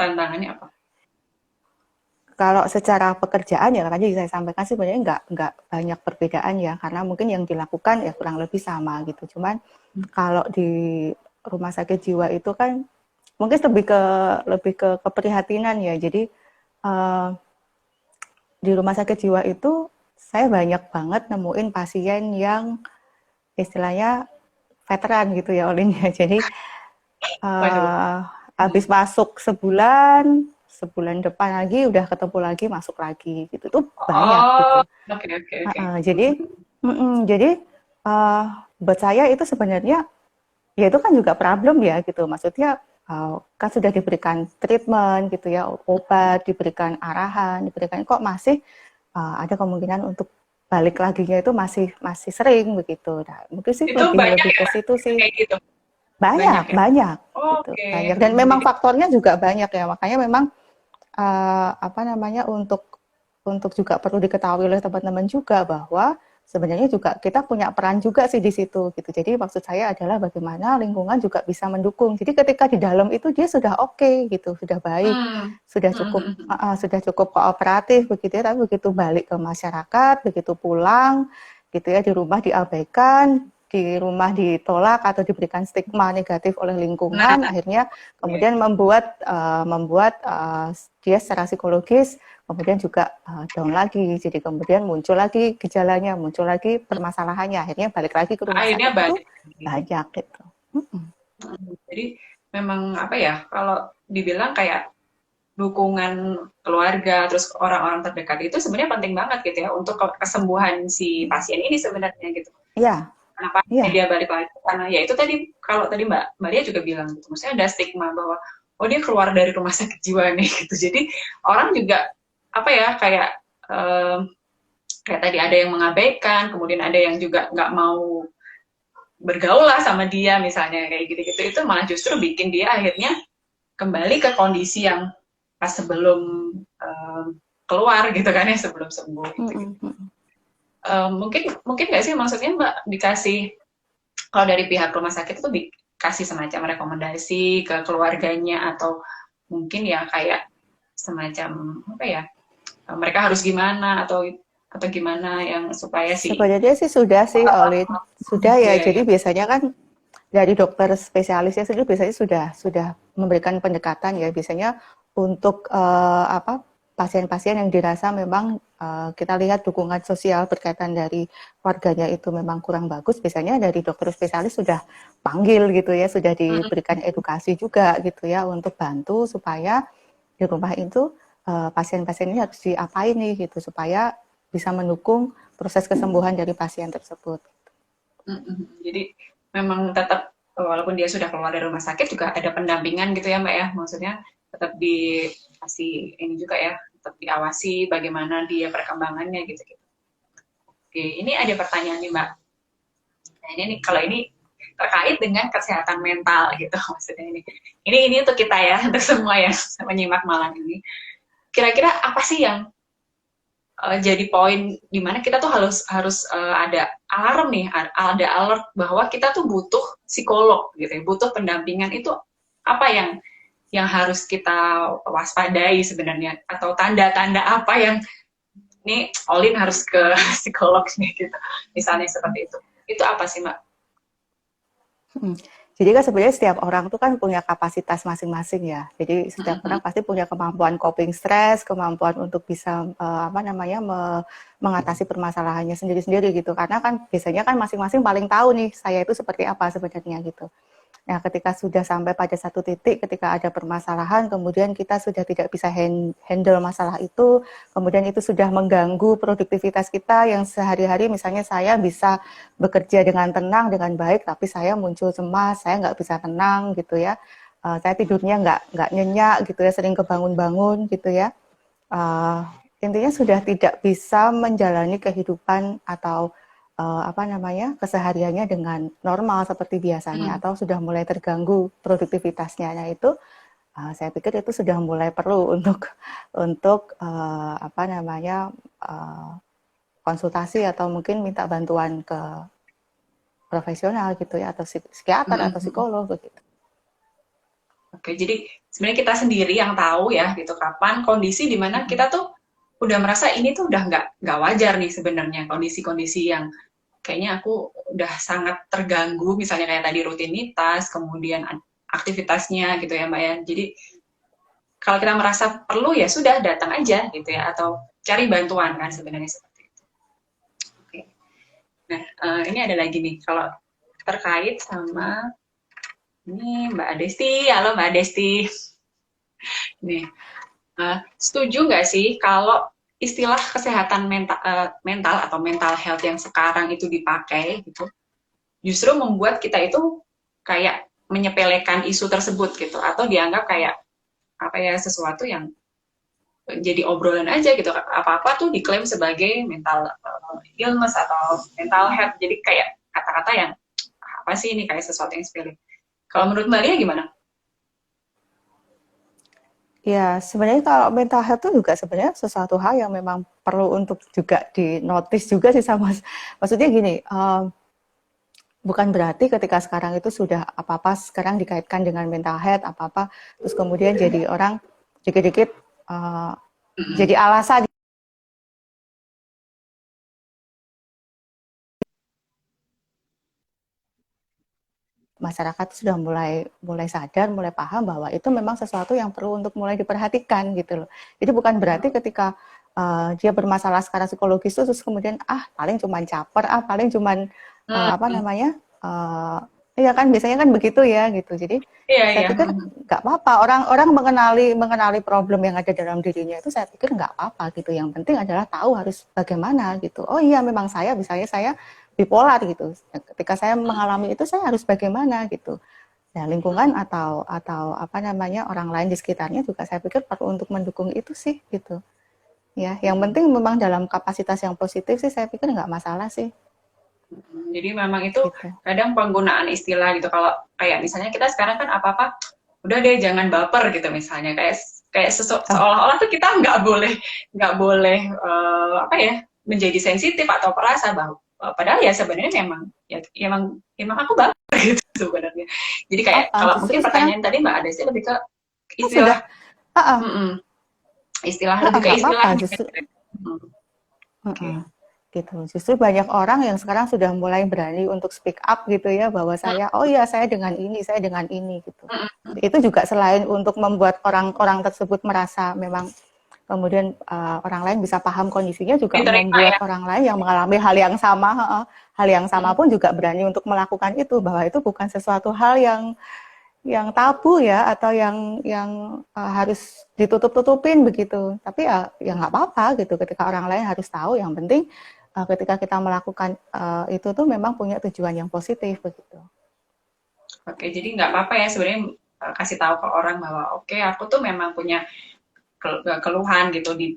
Tantangannya apa? Kalau secara pekerjaan ya tadi saya sampaikan sih sebenarnya nggak banyak perbedaan ya, karena mungkin yang dilakukan ya kurang lebih sama gitu. Cuman kalau di rumah sakit jiwa itu kan mungkin lebih ke keprihatinan ya. Jadi di rumah sakit jiwa itu saya banyak banget nemuin pasien yang istilahnya veteran gitu ya, Olin ya. Jadi habis masuk sebulan depan lagi udah ketemu lagi, masuk lagi gitu. Itu banyak gitu. Oke. Jadi buat saya itu sebenarnya ya itu kan juga problem ya gitu. Maksudnya kan sudah diberikan treatment gitu ya, obat, diberikan arahan, diberikan kok masih ada kemungkinan untuk balik laginya itu masih sering begitu. Nah, mungkin sih itu lebih ke situ sih. Kayak gitu. Banyak. Gitu. Oke. Banyak. Dan memang faktornya juga banyak ya. Makanya memang untuk juga perlu diketahui oleh teman-teman juga bahwa sebenarnya juga kita punya peran juga sih di situ gitu. Jadi maksud saya adalah bagaimana lingkungan juga bisa mendukung. Jadi ketika di dalam itu dia sudah oke gitu, sudah baik, sudah cukup kooperatif begitu ya, tapi begitu balik ke masyarakat, begitu pulang gitu ya, di rumah diabaikan, di rumah ditolak atau diberikan stigma negatif oleh lingkungan, akhirnya kemudian membuat dia secara psikologis kemudian juga down lagi, jadi kemudian muncul lagi gejalanya, muncul lagi permasalahannya, akhirnya balik lagi ke rumah sakit itu banyak gitu. Jadi memang apa ya, kalau dibilang kayak dukungan keluarga terus orang-orang terdekat itu sebenarnya penting banget gitu ya untuk kesembuhan si pasien ini sebenarnya gitu. Iya. Kenapa dia balik lagi? Karena ya itu tadi, kalau tadi Mbak Lia juga bilang gitu, maksudnya ada stigma bahwa oh dia keluar dari rumah sakit jiwa nih gitu. Jadi orang juga apa ya kayak tadi ada yang mengabaikan, kemudian ada yang juga nggak mau bergaul lah sama dia misalnya kayak gitu-gitu, itu malah justru bikin dia akhirnya kembali ke kondisi yang pas sebelum keluar gitu kan ya, sebelum sembuh gitu. Mungkin nggak sih maksudnya Mbak dikasih, kalau dari pihak rumah sakit itu dikasih semacam rekomendasi ke keluarganya, atau mungkin ya kayak semacam apa ya, mereka harus gimana atau gimana yang supaya sih? Sebenarnya sih sudah sih, Olin, sudah ya. Jadi biasanya kan dari dokter spesialisnya sendiri biasanya sudah memberikan pendekatan ya, biasanya untuk pasien-pasien yang dirasa memang kita lihat dukungan sosial berkaitan dari keluarganya itu memang kurang bagus, biasanya dari dokter spesialis sudah panggil gitu ya, sudah diberikan edukasi juga gitu ya untuk bantu supaya di rumah itu pasien-pasien ini harus diapain nih gitu supaya bisa mendukung proses kesembuhan dari pasien tersebut. Jadi memang tetap walaupun dia sudah keluar dari rumah sakit juga ada pendampingan gitu ya Mbak ya, maksudnya tetap dikasih ini juga ya, tetap diawasi bagaimana dia perkembangannya gitu. Oke, ini ada pertanyaan nih Mbak. Nah ini nih, kalau ini terkait dengan kesehatan mental gitu maksudnya ini. Ini untuk kita ya, untuk semua yang menyimak malam ini. Kira-kira apa sih yang jadi poin di mana kita tuh harus ada alarm nih, ada alert bahwa kita tuh butuh psikolog gitu ya, butuh pendampingan. Itu apa yang harus kita waspadai sebenarnya, atau tanda-tanda apa yang nih Olin harus ke psikolog nih gitu, misalnya seperti itu apa sih Mbak? Jadi kan sebenarnya setiap orang tuh kan punya kapasitas masing-masing ya. Jadi setiap orang pasti punya kemampuan coping stres, kemampuan untuk bisa mengatasi permasalahannya sendiri-sendiri gitu. Karena kan biasanya kan masing-masing paling tahu nih saya itu seperti apa sebenarnya gitu. Nah, ketika sudah sampai pada satu titik, ketika ada permasalahan, kemudian kita sudah tidak bisa handle masalah itu, kemudian itu sudah mengganggu produktivitas kita yang sehari-hari, misalnya saya bisa bekerja dengan tenang, dengan baik, tapi saya muncul cemas, saya nggak bisa tenang gitu ya, saya tidurnya nggak nyenyak gitu ya, sering kebangun-bangun gitu ya. Intinya sudah tidak bisa menjalani kehidupan atau kesehariannya dengan normal seperti biasanya atau sudah mulai terganggu produktivitasnya. Nah itu saya pikir itu sudah mulai perlu untuk konsultasi atau mungkin minta bantuan ke profesional gitu ya, atau psikiater atau psikolog begitu. Oke, jadi sebenarnya kita sendiri yang tahu ya gitu kapan kondisi di mana kita tuh udah merasa ini tuh udah nggak wajar nih sebenarnya, kondisi-kondisi yang kayaknya aku udah sangat terganggu, misalnya kayak tadi rutinitas, kemudian aktivitasnya gitu ya Mbak ya. Jadi kalau kita merasa perlu ya sudah datang aja gitu ya, atau cari bantuan kan sebenarnya seperti itu. Oke. Nah ini ada lagi nih kalau terkait sama ini Mbak Desti. Halo Mbak Desti. Nih setuju nggak sih kalau istilah kesehatan mental atau mental health yang sekarang itu dipakai gitu, justru membuat kita itu kayak menyepelekan isu tersebut gitu, atau dianggap kayak apa ya, sesuatu yang jadi obrolan aja gitu, apa-apa tuh diklaim sebagai mental illness atau mental health, jadi kayak kata-kata yang apa sih ini, kayak sesuatu yang sepele. Kalau menurut Mbak Lia gimana? Ya, sebenarnya kalau mental health itu juga sebenarnya sesuatu hal yang memang perlu untuk juga di-notice juga sih sama, maksudnya gini, bukan berarti ketika sekarang itu sudah apa-apa sekarang dikaitkan dengan mental health, apa-apa, terus kemudian jadi orang dikit-dikit jadi alasan. Masyarakat sudah mulai sadar, mulai paham bahwa itu memang sesuatu yang perlu untuk mulai diperhatikan gitu loh. Jadi bukan berarti ketika dia bermasalah secara psikologis itu terus kemudian paling cuman caper, paling cuman ya kan biasanya kan begitu ya gitu. Jadi saya pikir nggak apa-apa, orang mengenali problem yang ada dalam dirinya itu saya pikir nggak apa-apa gitu. Yang penting adalah tahu harus bagaimana gitu. Oh iya memang misalnya saya bipolar gitu. Ketika saya mengalami itu saya harus bagaimana gitu. Nah, lingkungan atau orang lain di sekitarnya juga saya pikir perlu untuk mendukung itu sih gitu. Ya, yang penting memang dalam kapasitas yang positif sih saya pikir nggak masalah sih. Jadi memang itu gitu. Kadang penggunaan istilah gitu, kalau kayak misalnya kita sekarang kan apa-apa udah deh jangan baper gitu, misalnya kayak seolah-olah tuh kita nggak boleh menjadi sensitif atau perasa, bahwa padahal ya sebenarnya memang aku baper gitu sebenarnya. Jadi kayak kalau mungkin pertanyaan tadi Mbak Adesi lebih ke istilah lebih ke istilah justru. Gitu. Justru banyak orang yang sekarang sudah mulai berani untuk speak up gitu ya, bahwa saya dengan ini gitu. Itu juga selain untuk membuat orang-orang tersebut merasa memang kemudian orang lain bisa paham kondisinya juga Diterima membuat ya. orang lain yang mengalami hal yang sama pun juga berani untuk melakukan itu, bahwa itu bukan sesuatu hal yang tabu ya, atau yang harus ditutup-tutupin begitu. Tapi ya nggak apa-apa gitu ketika orang lain harus tahu. Yang penting ketika kita melakukan itu tuh memang punya tujuan yang positif begitu. Oke, jadi nggak apa-apa ya sebenarnya kasih tahu ke orang bahwa oke, aku tuh memang punya keluhan gitu di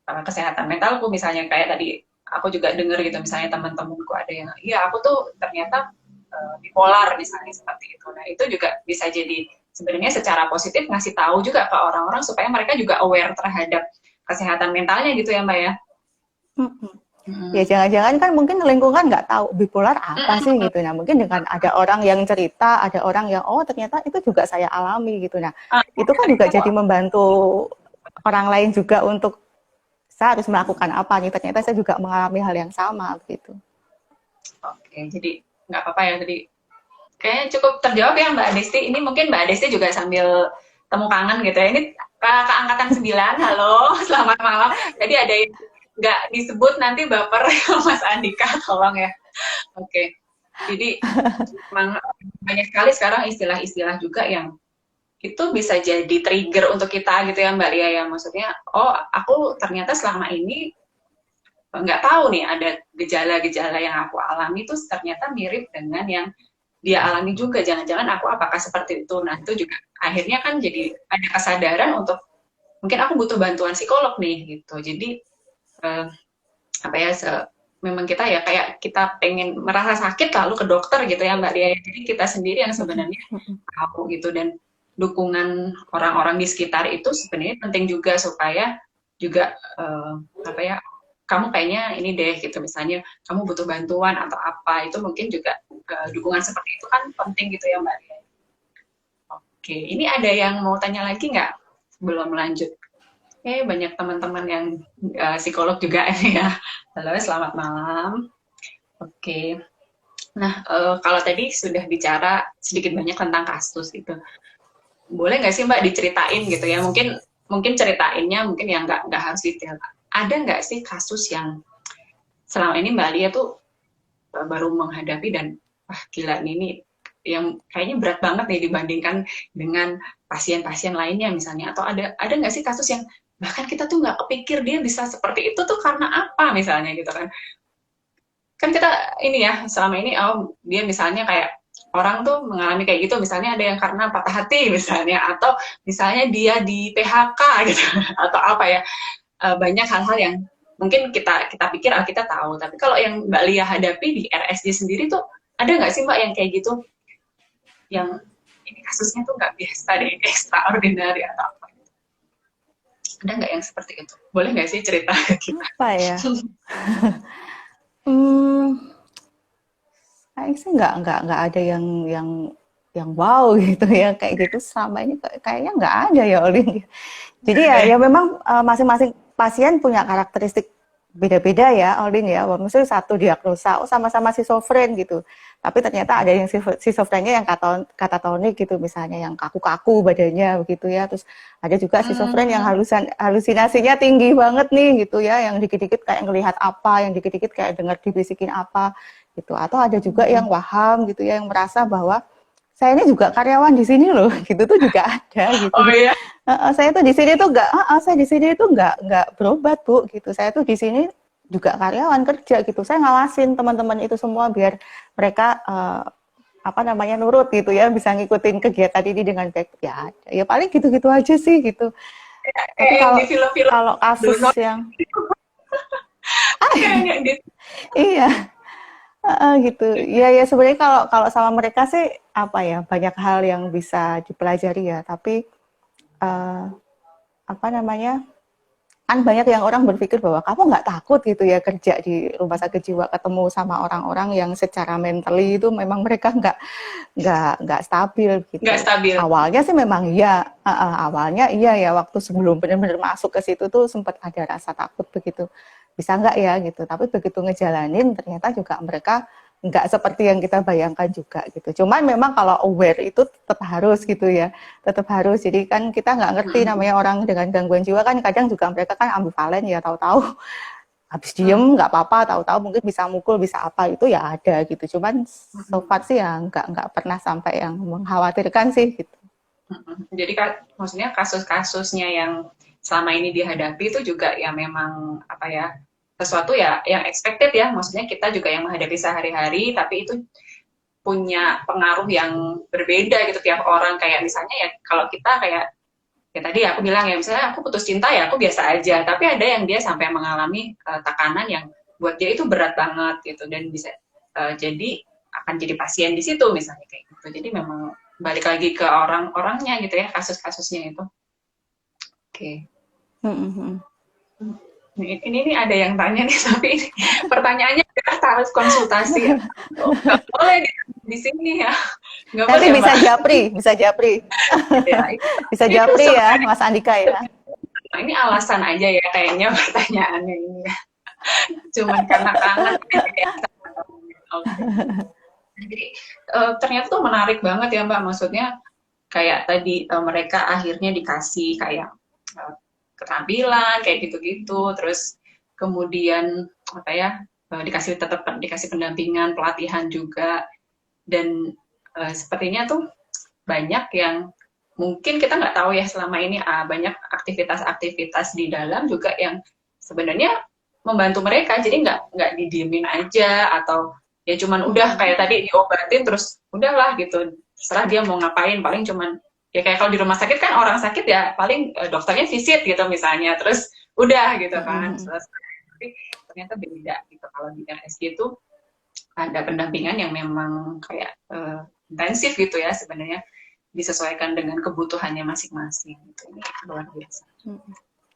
kesehatan mentalku, misalnya kayak tadi aku juga denger gitu, misalnya teman-temanku ada yang iya aku tuh ternyata bipolar misalnya seperti itu. Nah itu juga bisa jadi sebenarnya secara positif ngasih tahu juga ke orang-orang supaya mereka juga aware terhadap kesehatan mentalnya gitu ya Mbak ya. Ya jangan-jangan kan mungkin lingkungan nggak tahu bipolar apa sih gitu. Nah mungkin dengan ada orang yang cerita, ada orang yang oh ternyata itu juga saya alami gitu. Nah itu kan juga jadi membantu orang lain juga untuk saya harus melakukan apa nih, ternyata saya juga mengalami hal yang sama gitu. Oke, jadi nggak apa-apa ya tadi. Kayaknya cukup terjawab ya Mbak Desti. Ini mungkin Mbak Desti juga sambil temu kangen gitu ya. Ini kakak angkatan 9, halo, selamat malam. Jadi ada yang nggak disebut nanti baper Mas Andika, tolong ya. Oke, jadi memang banyak sekali sekarang istilah-istilah juga yang itu bisa jadi trigger untuk kita gitu ya Mbak Lia ya. Maksudnya, oh aku ternyata selama ini nggak tahu nih ada gejala-gejala yang aku alami itu ternyata mirip dengan yang dia alami juga. Jangan-jangan aku apakah seperti itu. Nah itu juga akhirnya kan jadi ada kesadaran untuk mungkin aku butuh bantuan psikolog nih gitu. Jadi apa ya memang kita ya kayak kita pengen merasa sakit lalu ke dokter gitu ya Mbak Lia. Jadi kita sendiri yang sebenarnya tahu gitu, dan dukungan orang-orang di sekitar itu sebenarnya penting juga supaya juga apa ya, kamu kayaknya ini deh gitu, misalnya kamu butuh bantuan atau apa, itu mungkin juga dukungan seperti itu kan penting gitu ya Mbak Lia. Oke, ini ada yang mau tanya lagi nggak sebelum lanjut? Oke, banyak teman-teman yang psikolog juga ya. Halo, selamat malam. Oke, nah kalau tadi sudah bicara sedikit banyak tentang kasus gitu, boleh nggak sih Mbak diceritain gitu ya? Mungkin ceritainnya mungkin yang nggak harus detail. Ada nggak sih kasus yang selama ini Mbak Lia tuh baru menghadapi dan wah gila ini yang kayaknya berat banget nih dibandingkan dengan pasien-pasien lainnya misalnya, atau ada nggak sih kasus yang bahkan kita tuh nggak kepikir dia bisa seperti itu tuh karena apa misalnya gitu kan? Kan kita ini ya selama ini oh dia misalnya kayak orang tuh mengalami kayak gitu, misalnya ada yang karena patah hati misalnya, atau misalnya dia di PHK gitu atau apa ya, banyak hal-hal yang mungkin kita pikir kita tahu, tapi kalau yang Mbak Lia hadapi di RSJ sendiri tuh ada nggak sih Mbak yang kayak gitu, yang ini kasusnya tuh nggak biasa deh, extraordinary atau apa? Ada nggak yang seperti itu? Boleh nggak sih cerita ke kita? Apa ya? Kayaknya sih nggak ada yang wow gitu ya, kayak gitu selama ini kayaknya nggak ada ya Olin. Jadi ya memang masing-masing pasien punya karakteristik beda-beda ya Olin ya. Misalnya satu diagnosa sama-sama schizofren gitu, tapi ternyata ada yang schizofrennya yang katatonik gitu, misalnya yang kaku-kaku badannya begitu ya. Terus ada juga schizofren yang halusinasinya tinggi banget nih gitu ya, yang dikit-dikit kayak ngelihat apa, yang dikit-dikit kayak dengar dibisikin apa gitu. Atau ada juga yang waham gitu ya, yang merasa bahwa saya ini juga karyawan di sini loh, gitu tuh juga ada gitu. Oh iya. Saya tuh di sini tuh saya di sini tuh nggak berobat Bu, gitu. Saya tuh di sini juga karyawan kerja gitu. Saya ngawasin teman-teman itu semua biar mereka apa namanya nurut gitu ya, bisa ngikutin kegiatan ini dengan baik. Ya paling gitu-gitu aja sih gitu. Tapi kalau kasus yang iya. Gitu. Ya sebenarnya kalau sama mereka sih apa ya, banyak hal yang bisa dipelajari ya. Tapi apa namanya, kan banyak yang orang berpikir bahwa kamu nggak takut gitu ya kerja di rumah sakit jiwa, ketemu sama orang-orang yang secara mentally itu memang mereka nggak stabil gitu. Nggak stabil. Awalnya sih memang iya, awalnya iya ya, waktu sebelum benar-benar masuk ke situ tuh sempat ada rasa takut begitu. Bisa nggak ya gitu, tapi begitu ngejalanin ternyata juga mereka nggak seperti yang kita bayangkan juga gitu. Cuman memang kalau aware itu tetap harus gitu ya, tetap harus. Jadi kan kita nggak ngerti namanya orang dengan gangguan jiwa kan kadang juga mereka kan ambivalen ya, tahu-tahu habis diem nggak apa-apa, tahu-tahu mungkin bisa mukul bisa apa itu ya ada gitu. Cuman so far sih ya nggak pernah sampai yang mengkhawatirkan sih gitu. Jadi maksudnya kasus-kasusnya yang selama ini dihadapi itu juga ya memang apa ya, sesuatu ya yang expected ya, maksudnya kita juga yang menghadapi sehari-hari, tapi itu punya pengaruh yang berbeda gitu tiap orang. Kayak misalnya ya kalau kita kayak ya tadi aku bilang ya, misalnya aku putus cinta ya aku biasa aja, tapi ada yang dia sampai mengalami tekanan yang buat dia itu berat banget gitu, dan bisa jadi akan jadi pasien di situ misalnya kayak gitu. Jadi memang balik lagi ke orang-orangnya gitu ya, kasus-kasusnya itu. Oke. Ini ada yang tanya nih, tapi ini pertanyaannya harus konsultasi ya. Nggak boleh di sini ya. Nggak Nanti boleh, bisa Mbak. japri. Ya, Bisa japri ya, Mas Andika ya. Ini alasan aja ya kayaknya pertanyaannya ini ya. Cuman karena kangen. Oke. Jadi ternyata tuh menarik banget ya Mbak, maksudnya kayak tadi mereka akhirnya dikasih kayak keterampilan kayak gitu-gitu, terus kemudian apa ya, tetap dikasih pendampingan, pelatihan juga, dan sepertinya tuh banyak yang mungkin kita nggak tahu ya selama ini, banyak aktivitas-aktivitas di dalam juga yang sebenarnya membantu mereka, jadi nggak didiemin aja atau ya cuman udah kayak tadi diobatin terus udahlah gitu, setelah dia mau ngapain, paling cuman ya kayak kalau di rumah sakit kan orang sakit ya paling dokternya visit gitu misalnya, terus udah gitu kan selesai. Tapi ternyata beda gitu, kalau di RSG itu ada pendampingan yang memang kayak intensif gitu ya, sebenarnya disesuaikan dengan kebutuhannya masing-masing gitu. Ini luar biasa.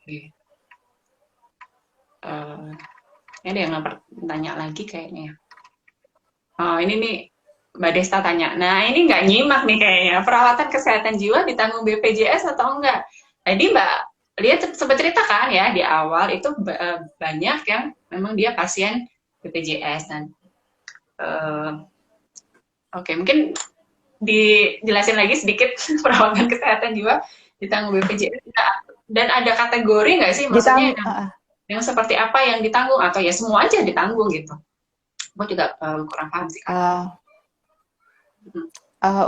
Okay. Ini ada yang tanya lagi kayaknya. Oh, ini nih Mbak Desta tanya. Nah, ini nggak nyimak nih kayaknya. Perawatan kesehatan jiwa ditanggung BPJS atau enggak? Tadi Mbak Lia sempat cerita kan ya di awal itu banyak yang memang dia pasien BPJS. Dan oke, mungkin dijelasin lagi sedikit perawatan kesehatan jiwa ditanggung BPJS. Dan ada kategori nggak sih, maksudnya yang seperti apa yang ditanggung, atau ya semua aja ditanggung gitu? Aku juga kurang paham sih.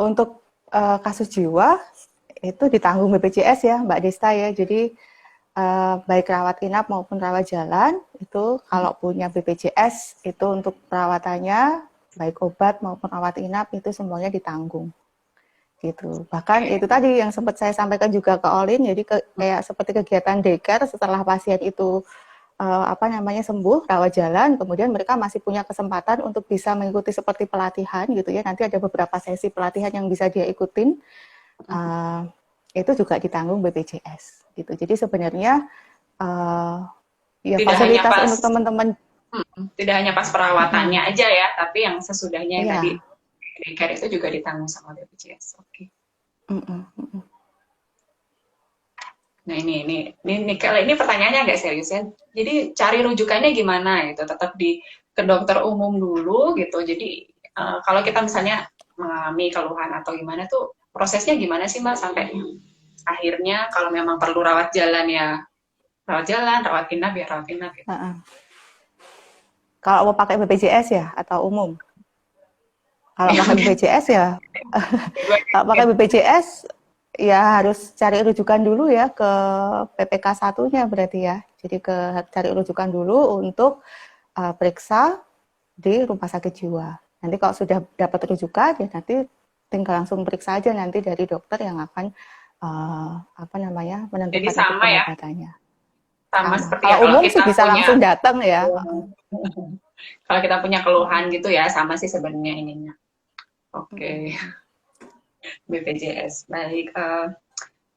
Untuk kasus jiwa itu ditanggung BPJS ya Mbak Desta ya. Jadi baik rawat inap maupun rawat jalan itu kalau punya BPJS itu untuk perawatannya baik obat maupun rawat inap itu semuanya ditanggung gitu. Bahkan itu tadi yang sempat saya sampaikan juga ke Olin, jadi kayak seperti kegiatan daycare setelah pasien itu sembuh, rawat jalan, kemudian mereka masih punya kesempatan untuk bisa mengikuti seperti pelatihan gitu ya. Nanti ada beberapa sesi pelatihan yang bisa dia ikutin, itu juga ditanggung BPJS gitu. Jadi sebenarnya ya tidak fasilitas untuk teman-teman tidak hanya pas perawatannya aja ya, tapi yang sesudahnya yang tadi daycare itu juga ditanggung sama BPJS. Oke. Nah ini pertanyaannya agak serius ya. Jadi cari rujukannya gimana gitu? Tetap ke dokter umum dulu gitu. Jadi kalau kita misalnya mengalami keluhan atau gimana tuh prosesnya gimana sih Mbak sampai akhirnya kalau memang perlu rawat jalan ya rawat jalan, rawat inap ya rawat inap gitu. Kalau mau pakai BPJS ya atau umum? Kalau pakai BPJS ya, kalau pakai BPJS ya harus cari rujukan dulu ya ke PPK 1-nya berarti ya. Jadi cari rujukan dulu untuk periksa di rumah sakit jiwa. Nanti kalau sudah dapat rujukan ya nanti tinggal langsung periksa aja nanti dari dokter yang akan menentukan jadi sama ya pengobatannya. sama seperti kalau umum sih bisa langsung datang ya. Kalau kita punya keluhan gitu ya sama sih sebenarnya ininya. Oke. BPJS baik.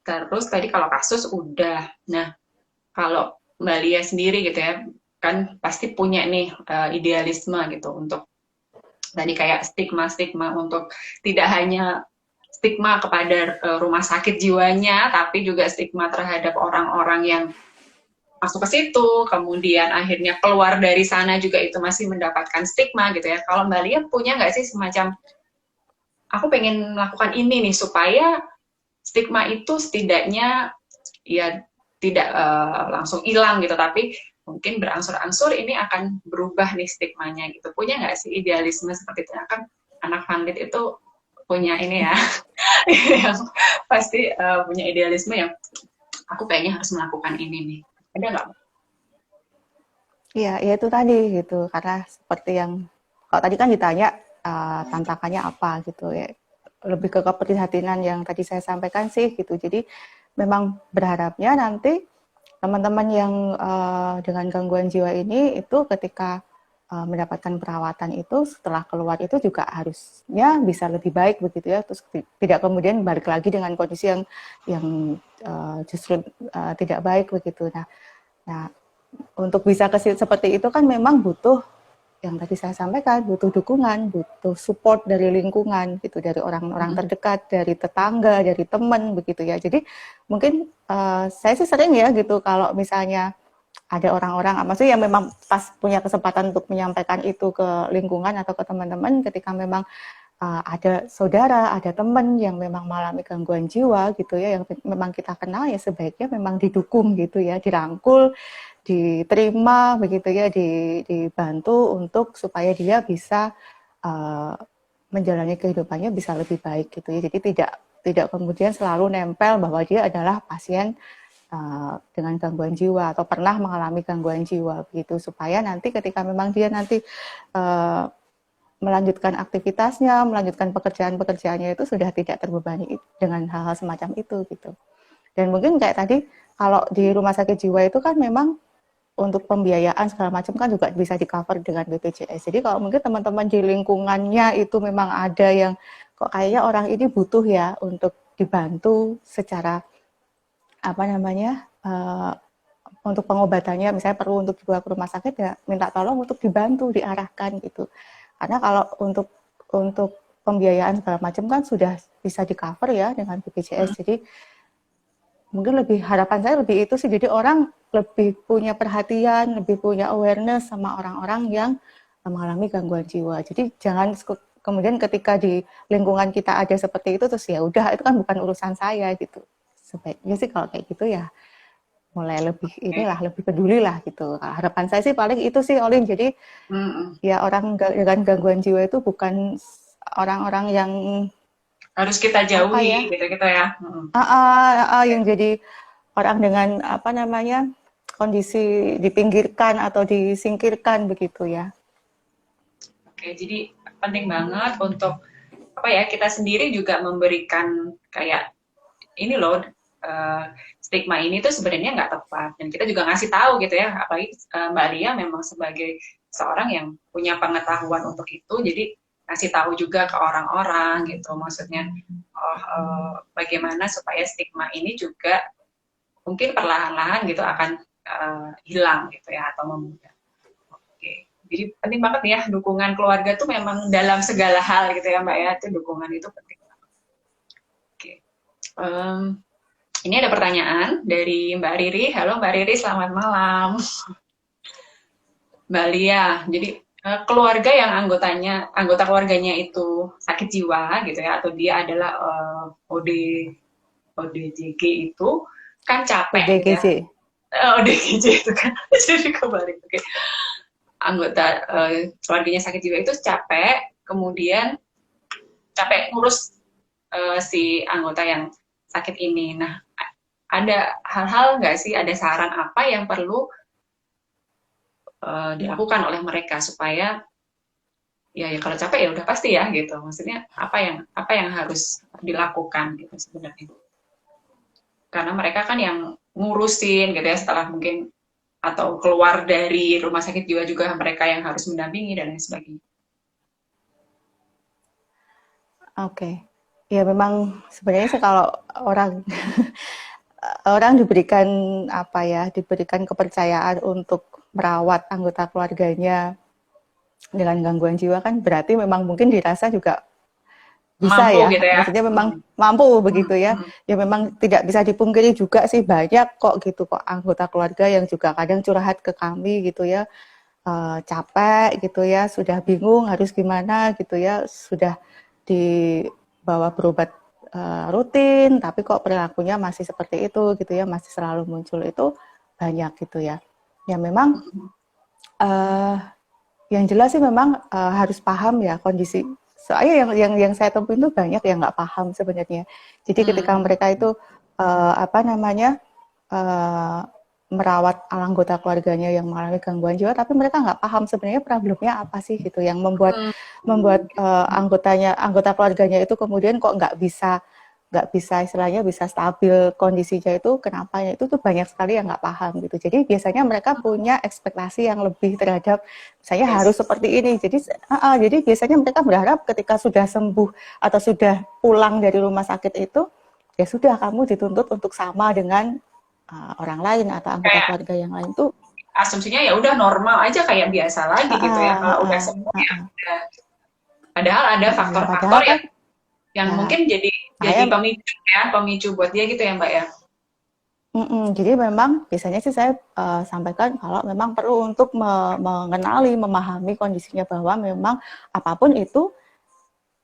Terus tadi kalau kasus udah. Nah kalau Mbak Lia sendiri gitu ya kan pasti punya nih idealisme gitu untuk tadi kayak stigma untuk tidak hanya stigma kepada rumah sakit jiwanya, tapi juga stigma terhadap orang-orang yang masuk ke situ, kemudian akhirnya keluar dari sana juga itu masih mendapatkan stigma gitu ya. Kalau Mbak Lia punya nggak sih semacam, aku pengen melakukan ini nih supaya stigma itu setidaknya ya tidak langsung hilang gitu, tapi mungkin berangsur-angsur ini akan berubah nih stigmanya gitu. Punya nggak sih idealisme seperti itu? Kan anak pandit itu punya ini ya, yang pasti punya idealisme yang aku kayaknya harus melakukan ini nih. Ada nggak? Iya, ya itu tadi gitu. Karena seperti yang kalau tadi kan ditanya tantangannya apa gitu ya. Lebih ke keprihatinan yang tadi saya sampaikan sih gitu. Jadi memang berharapnya nanti teman-teman yang dengan gangguan jiwa ini itu ketika mendapatkan perawatan itu setelah keluar itu juga harusnya bisa lebih baik begitu ya. Terus tidak kemudian balik lagi dengan kondisi yang justru tidak baik begitu. Nah, untuk bisa seperti itu kan memang butuh yang tadi saya sampaikan, butuh dukungan, butuh support dari lingkungan gitu, dari orang-orang terdekat, dari tetangga, dari teman begitu ya. Jadi mungkin saya sih sering ya gitu kalau misalnya ada orang-orang, maksudnya yang memang pas punya kesempatan untuk menyampaikan itu ke lingkungan atau ke teman-teman ketika memang ada saudara, ada teman yang memang mengalami gangguan jiwa gitu ya, yang memang kita kenal ya sebaiknya memang didukung gitu ya, dirangkul, diterima begitu ya, dibantu untuk supaya dia bisa menjalani kehidupannya bisa lebih baik gitu ya. Jadi tidak kemudian selalu nempel bahwa dia adalah pasien dengan gangguan jiwa atau pernah mengalami gangguan jiwa begitu, supaya nanti ketika memang dia nanti melanjutkan aktivitasnya, melanjutkan pekerjaan-pekerjaannya itu sudah tidak terbebani dengan hal-hal semacam itu gitu. Dan mungkin kayak tadi kalau di rumah sakit jiwa itu kan memang untuk pembiayaan segala macam kan juga bisa di-cover dengan BPJS. Jadi kalau mungkin teman-teman di lingkungannya itu memang ada yang kok kayaknya orang ini butuh ya untuk dibantu secara apa namanya untuk pengobatannya, misalnya perlu untuk dibawa ke rumah sakit ya minta tolong untuk dibantu, diarahkan gitu. Karena kalau untuk pembiayaan segala macam kan sudah bisa di-cover ya dengan BPJS. Jadi mungkin lebih harapan saya lebih itu sih, jadi orang lebih punya perhatian, lebih punya awareness sama orang-orang yang mengalami gangguan jiwa. Jadi jangan kemudian ketika di lingkungan kita ada seperti itu terus ya udah itu kan bukan urusan saya gitu. Sebaiknya sih kalau kayak gitu ya mulai lebih inilah, lebih peduli lah gitu. Harapan saya sih paling itu sih Olin. Jadi ya orang dengan gangguan jiwa itu bukan orang-orang yang Harus kita jauhi gitu-gitu ya. yang jadi orang dengan apa namanya kondisi dipinggirkan atau disingkirkan begitu ya. Oke, jadi penting banget untuk apa ya, kita sendiri juga memberikan kayak ini loh, stigma ini tuh sebenarnya nggak tepat, dan kita juga ngasih tahu gitu ya, apalagi Mbak Lia memang sebagai seorang yang punya pengetahuan untuk itu, jadi ngasih tahu juga ke orang-orang gitu, maksudnya bagaimana supaya stigma ini juga mungkin perlahan-lahan gitu akan hilang gitu ya, atau memudar. Oke, jadi penting banget ya dukungan keluarga tuh memang dalam segala hal gitu ya Mbak ya, itu dukungan itu penting banget. Oke. Ini ada pertanyaan dari Mbak Riri. Halo Mbak Riri, selamat malam. Mbak Lia, jadi keluarga yang anggota keluarganya itu sakit jiwa gitu ya, atau dia adalah ODGJ itu kan capek gitu ya. ODGJ itu kan jadi kebalik. Oke. Anggota keluarganya sakit jiwa itu capek, kemudian capek ngurus si anggota yang sakit ini. Nah, ada hal-hal nggak sih, ada saran apa yang perlu dilakukan oleh mereka supaya ya kalau capek ya udah pasti ya gitu. Maksudnya apa yang harus dilakukan gitu sebenarnya. Karena mereka kan yang ngurusin gitu ya, setelah mungkin atau keluar dari rumah sakit jiwa juga mereka yang harus mendampingi dan lain sebagainya. Oke. Ya memang sebenarnya sih kalau orang diberikan diberikan kepercayaan untuk merawat anggota keluarganya dengan gangguan jiwa kan berarti memang mungkin dirasa juga bisa mampu ya, gitu ya. maksudnya memang mampu Hmm, begitu ya. hmm. Ya memang tidak bisa dipungkiri juga sih banyak kok gitu kok anggota keluarga yang juga kadang curhat ke kami gitu ya, capek gitu ya, sudah bingung harus gimana gitu ya, sudah dibawa berobat rutin, tapi kok perilakunya masih seperti itu gitu ya, masih selalu muncul itu banyak gitu ya. Ya memang uh, yang jelas sih memang harus paham ya kondisi. Soalnya yang saya temui itu banyak yang nggak paham sebenarnya. Jadi ketika Hmm. mereka itu apa namanya uh, merawat anggota keluarganya yang mengalami gangguan jiwa, tapi mereka nggak paham sebenarnya problemnya apa sih gitu, yang membuat Hmm. membuat anggota keluarganya itu kemudian kok nggak bisa istilahnya bisa stabil kondisinya itu kenapa ya itu tuh banyak sekali yang nggak paham gitu. Jadi biasanya mereka punya ekspektasi yang lebih terhadap saya harus Yes. seperti ini. Jadi biasanya mereka berharap ketika sudah sembuh atau sudah pulang dari rumah sakit itu ya sudah kamu dituntut untuk sama dengan orang lain atau anggota Kayak keluarga yang lain tuh. asumsinya ya udah normal aja kayak biasa lagi gitu ya. Kalau udah sembuh ya udah. Padahal ada Ya faktor-faktor padahal kan yang ya mungkin jadi saya pemicu ya, pemicu buat dia gitu ya Mbak ya. Jadi memang biasanya sih saya sampaikan kalau memang perlu untuk mengenali, memahami kondisinya bahwa memang apapun itu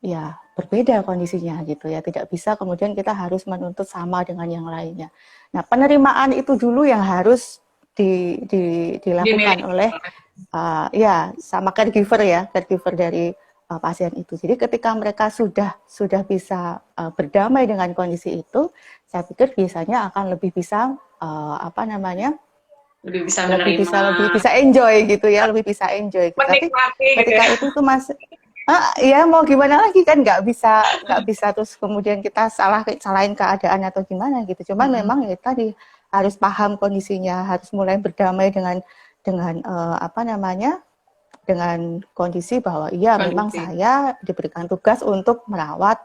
ya berbeda kondisinya gitu ya. Tidak bisa kemudian kita harus menuntut sama dengan yang lainnya. Nah, penerimaan itu dulu yang harus dilakukan Dimiliki. oleh ya sama caregiver dari pasien itu. Jadi ketika mereka sudah bisa berdamai dengan kondisi itu, saya pikir biasanya akan lebih bisa apa namanya Lebih bisa menerima, lebih bisa enjoy gitu ya, lebih bisa enjoy gitu. Tapi menikmati gitu ketika ya. itu tuh masih ya mau gimana lagi kan nggak bisa terus kemudian kita salahin keadaan atau gimana gitu. Cuman memang ya tadi harus paham kondisinya, harus mulai berdamai dengan apa namanya dengan kondisi bahwa iya memang Kondisi. saya diberikan tugas untuk merawat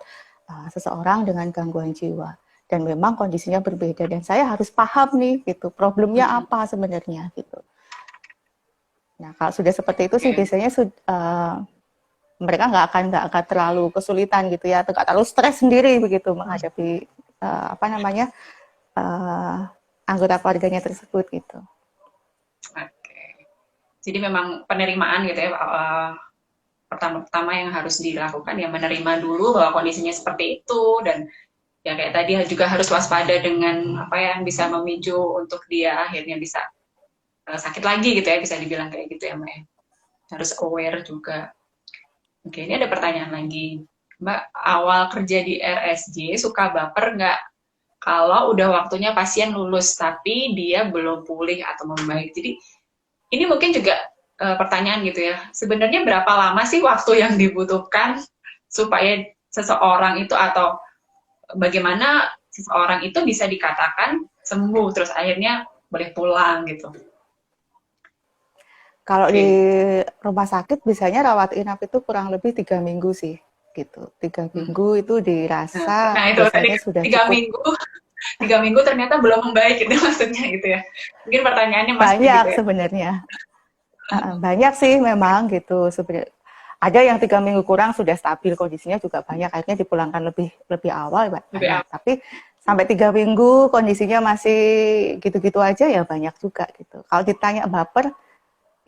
seseorang dengan gangguan jiwa dan memang kondisinya berbeda dan saya harus paham nih gitu problemnya apa sebenarnya gitu. Nah kalau sudah seperti itu sih Oke. biasanya mereka nggak akan terlalu kesulitan gitu ya, atau nggak terlalu stres sendiri begitu menghadapi apa namanya anggota keluarganya tersebut gitu. Oke. Jadi memang penerimaan gitu ya, pertama-tama yang harus dilakukan ya menerima dulu bahwa kondisinya seperti itu, dan ya kayak tadi juga harus waspada dengan apa yang bisa memicu untuk dia akhirnya bisa sakit lagi gitu ya, bisa dibilang kayak gitu ya Mbak ya. Harus aware juga. Oke, ini ada pertanyaan lagi. Mbak, awal kerja di RSJ suka baper nggak kalau udah waktunya pasien lulus tapi dia belum pulih atau membaik? Jadi ini mungkin juga pertanyaan gitu ya. Sebenarnya berapa lama sih waktu yang dibutuhkan supaya seseorang itu, atau bagaimana seseorang itu bisa dikatakan sembuh terus akhirnya boleh pulang gitu? Kalau di Oke. rumah sakit biasanya rawat inap itu kurang lebih 3 minggu sih gitu. 3 minggu itu dirasa Nah itu tadi biasanya sudah tiga cukup. minggu, 3 minggu ternyata belum membaik itu maksudnya gitu ya. Mungkin pertanyaannya masih Banyak gitu ya. sebenarnya. Banyak sih memang gitu sebenarnya. Ada yang 3 minggu kurang sudah stabil kondisinya juga banyak, akhirnya dipulangkan lebih lebih awal Lebih banyak. awal. Tapi sampai 3 minggu kondisinya masih gitu-gitu aja ya banyak juga gitu. Kalau ditanya baper,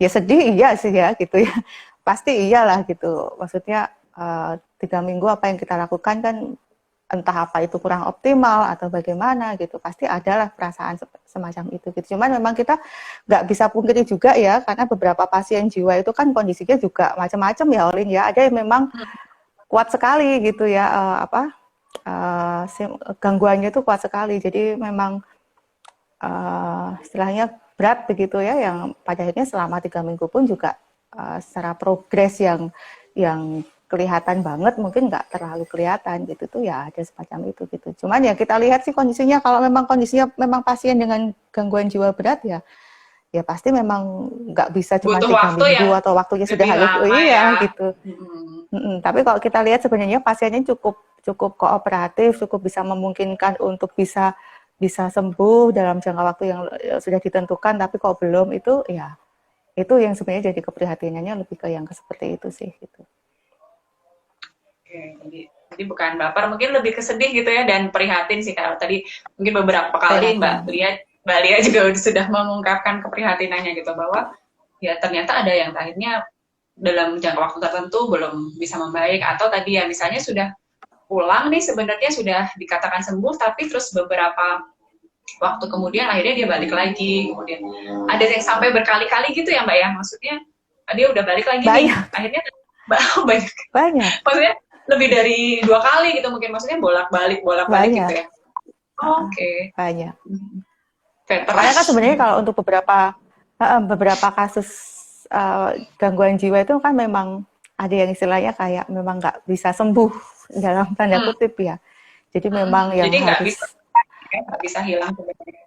ya sedih iya sih ya gitu ya. Pasti iyalah gitu. Maksudnya 3 minggu apa yang kita lakukan kan entah apa itu kurang optimal atau bagaimana gitu, pasti adalah perasaan semacam itu gitu. Cuman memang kita nggak bisa pungkiri juga ya, karena beberapa pasien jiwa itu kan kondisinya juga macam-macam ya Olin ya. Ada yang memang kuat sekali gitu ya, gangguannya itu kuat sekali. Jadi memang istilahnya berat begitu ya, yang pada akhirnya selama 3 minggu pun juga secara progres yang kelihatan banget mungkin nggak terlalu kelihatan gitu tuh ya, ada semacam itu gitu. Cuman ya kita lihat sih kondisinya, kalau memang kondisinya memang pasien dengan gangguan jiwa berat ya pasti memang nggak bisa cuma Butuh tiga waktu yang minggu atau waktunya sudah lebih habis. Oh lama ya. iya gitu. Tapi kalau kita lihat sebenarnya pasiennya cukup cukup kooperatif, cukup bisa memungkinkan untuk bisa bisa sembuh dalam jangka waktu yang sudah ditentukan, tapi kok belum, itu ya itu yang sebenarnya jadi keprihatinannya lebih ke yang seperti itu sih gitu. Oke, jadi Jadi bukan baper, mungkin lebih kesedih gitu ya, dan prihatin sih. Kalau tadi mungkin beberapa kali Mbak Lia juga sudah mengungkapkan keprihatinannya gitu, bahwa ya ternyata ada yang akhirnya dalam jangka waktu tertentu belum bisa membaik, atau tadi ya misalnya sudah pulang nih, sebenarnya sudah dikatakan sembuh, tapi terus beberapa waktu kemudian akhirnya dia balik lagi. Kemudian ada yang sampai berkali-kali gitu ya Mbak ya, maksudnya dia udah balik lagi nih, akhirnya banyak, maksudnya lebih dari 2 kali gitu mungkin, maksudnya bolak-balik gitu ya. Oke. Banyak. Karena kan sebenarnya kalau untuk beberapa kasus gangguan jiwa itu kan memang ada yang istilahnya kayak memang nggak bisa sembuh dalam tanda kutip ya. Jadi memang yang jadi harus nggak bisa hilang sebenarnya.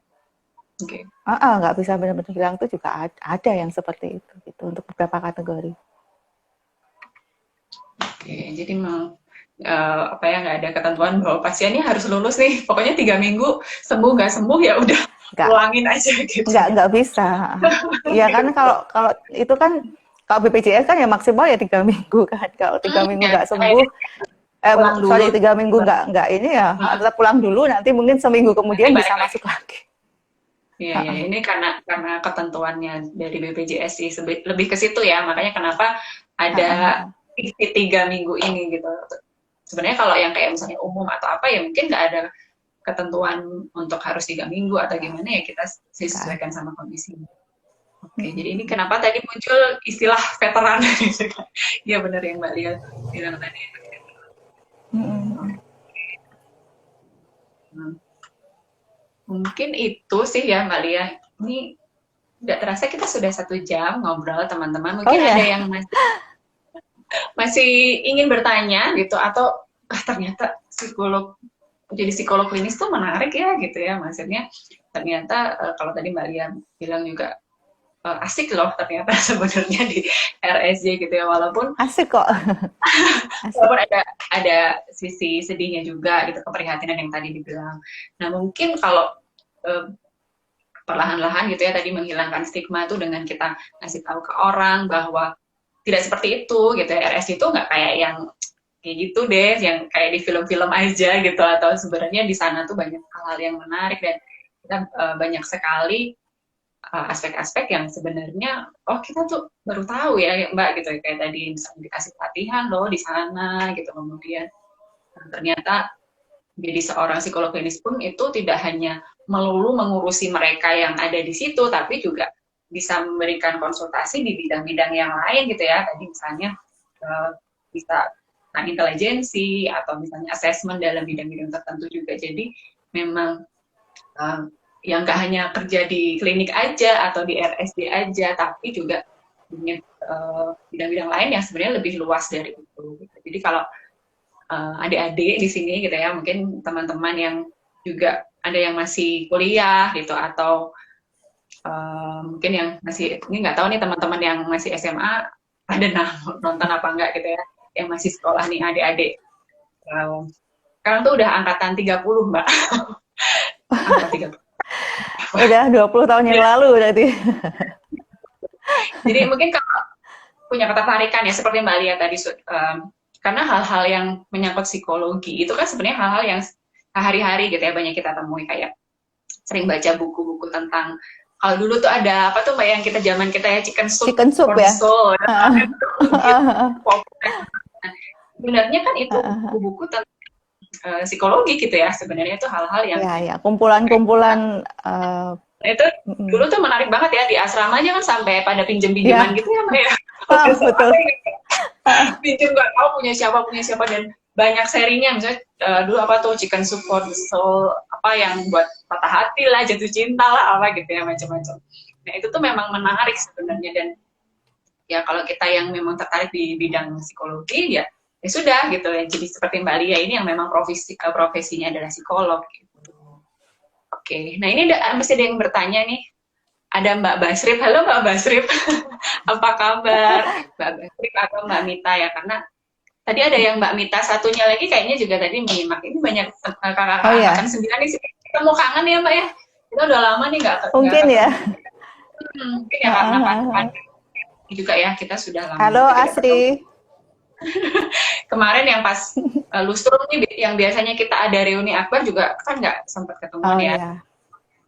Oke. Nggak bisa benar-benar hilang itu juga ada yang seperti itu gitu untuk beberapa kategori. Oke, jadi memang nggak ada ketentuan bahwa pasiennya harus lulus nih, pokoknya 3 minggu sembuh, nggak sembuh ya udah pulangin aja gitu. Nggak bisa. Ya kan kalau itu kan kalau BPJS kan ya maksimal ya 3 minggu kan. Kalau 3 minggu nggak sembuh, 3 minggu nggak ini ya tetap pulang dulu, nanti mungkin seminggu kemudian bisa masuk lagi. Iya, ini karena ketentuannya dari BPJS sih lebih ke situ ya, makanya kenapa ada isi 3 minggu ini gitu. Sebenarnya kalau yang kayak misalnya umum atau apa ya mungkin nggak ada ketentuan untuk harus 3 minggu atau gimana ya, kita sesuaikan sama kondisinya. Oke, jadi ini kenapa tadi muncul istilah veteran. Iya benar yang Mbak Lia bilang tadi. Mungkin itu sih ya Mbak Lia. Ini tidak terasa kita sudah 1 jam ngobrol teman-teman. Mungkin ada yang masih ingin bertanya gitu, atau ternyata jadi psikolog klinis tuh menarik ya gitu ya, maksudnya ternyata kalau tadi Mbak Lia bilang juga asik loh ternyata sebenarnya di RSJ gitu ya, walaupun asik kok. walaupun ada sisi sedihnya juga gitu, keprihatinan yang tadi dibilang. Nah mungkin kalau perlahan-lahan gitu ya tadi menghilangkan stigma tuh dengan kita ngasih tahu ke orang bahwa tidak seperti itu gitu ya, RSJ itu nggak kayak yang kayak gitu deh, yang kayak di film-film aja gitu, atau sebenarnya di sana tuh banyak hal-hal yang menarik, dan kita banyak sekali aspek-aspek yang sebenarnya kita tuh baru tahu ya Mbak gitu, kayak tadi misalnya dikasih pelatihan loh di sana gitu, kemudian ternyata jadi seorang psikolog klinis pun itu tidak hanya melulu mengurusi mereka yang ada di situ, tapi juga bisa memberikan konsultasi di bidang-bidang yang lain gitu ya, tadi misalnya bisa intelijensi atau misalnya assessment dalam bidang-bidang tertentu juga. Jadi memang yang nggak hanya kerja di klinik aja atau di RSJ aja, tapi juga punya bidang-bidang lain yang sebenarnya lebih luas dari itu. Gitu. Jadi kalau adik-adik di sini gitu ya, mungkin teman-teman yang juga ada yang masih kuliah gitu, atau mungkin yang masih, ini nggak tahu nih teman-teman yang masih SMA ada nonton apa enggak gitu ya, yang masih sekolah nih adik-adik. Sekarang tuh udah angkatan 30 Mbak. Angkatan 30. Udah 20 tahun yang lalu berarti. Jadi mungkin kalau punya ketertarikan ya seperti Mbak Lia tadi, karena hal-hal yang menyangkut psikologi itu kan sebenarnya hal-hal yang sehari-hari gitu ya banyak kita temui, kayak sering baca buku-buku tentang, kalau dulu tuh ada apa tuh Mbak yang kita zaman kita ya, chicken soup ya. Soul. Sebenarnya kan itu buku-buku tentang psikologi gitu ya, sebenarnya itu hal-hal yang kumpulan-kumpulan itu dulu tuh menarik banget ya, di asrama aja kan sampai pada pinjem-pinjeman gitu ya Mbak ya. Betul. Pinjem nggak tahu punya siapa, dan banyak serinya, misalnya dulu apa tuh chicken soup for the soul, apa yang buat patah hati lah, jatuh cinta lah, apa gitu ya, macam-macam. Nah itu tuh memang menarik sebenarnya, dan ya kalau kita yang memang tertarik di bidang psikologi ya sudah gitu ya, jadi seperti Mbak Lia ini yang memang profesinya adalah psikolog gitu. Oke, nah ini masih ada yang bertanya nih, ada Mbak Basrip. Halo Mbak Basrip. Apa kabar Mbak Basrip atau Mbak Mita ya, karena tadi ada yang Mbak Mita, satunya lagi kayaknya juga tadi menyimak. Ini banyak kakak-kakak angkatan 9 nih, kita mau kangen ya Mbak ya, kita udah lama nih nggak mungkin ya. Mungkin ya karena juga ya kita sudah lama. Halo Asri. kemarin yang pas lustrum nih, yang biasanya kita ada reuni akbar juga kan nggak sempat ketemuan Oh ya. iya,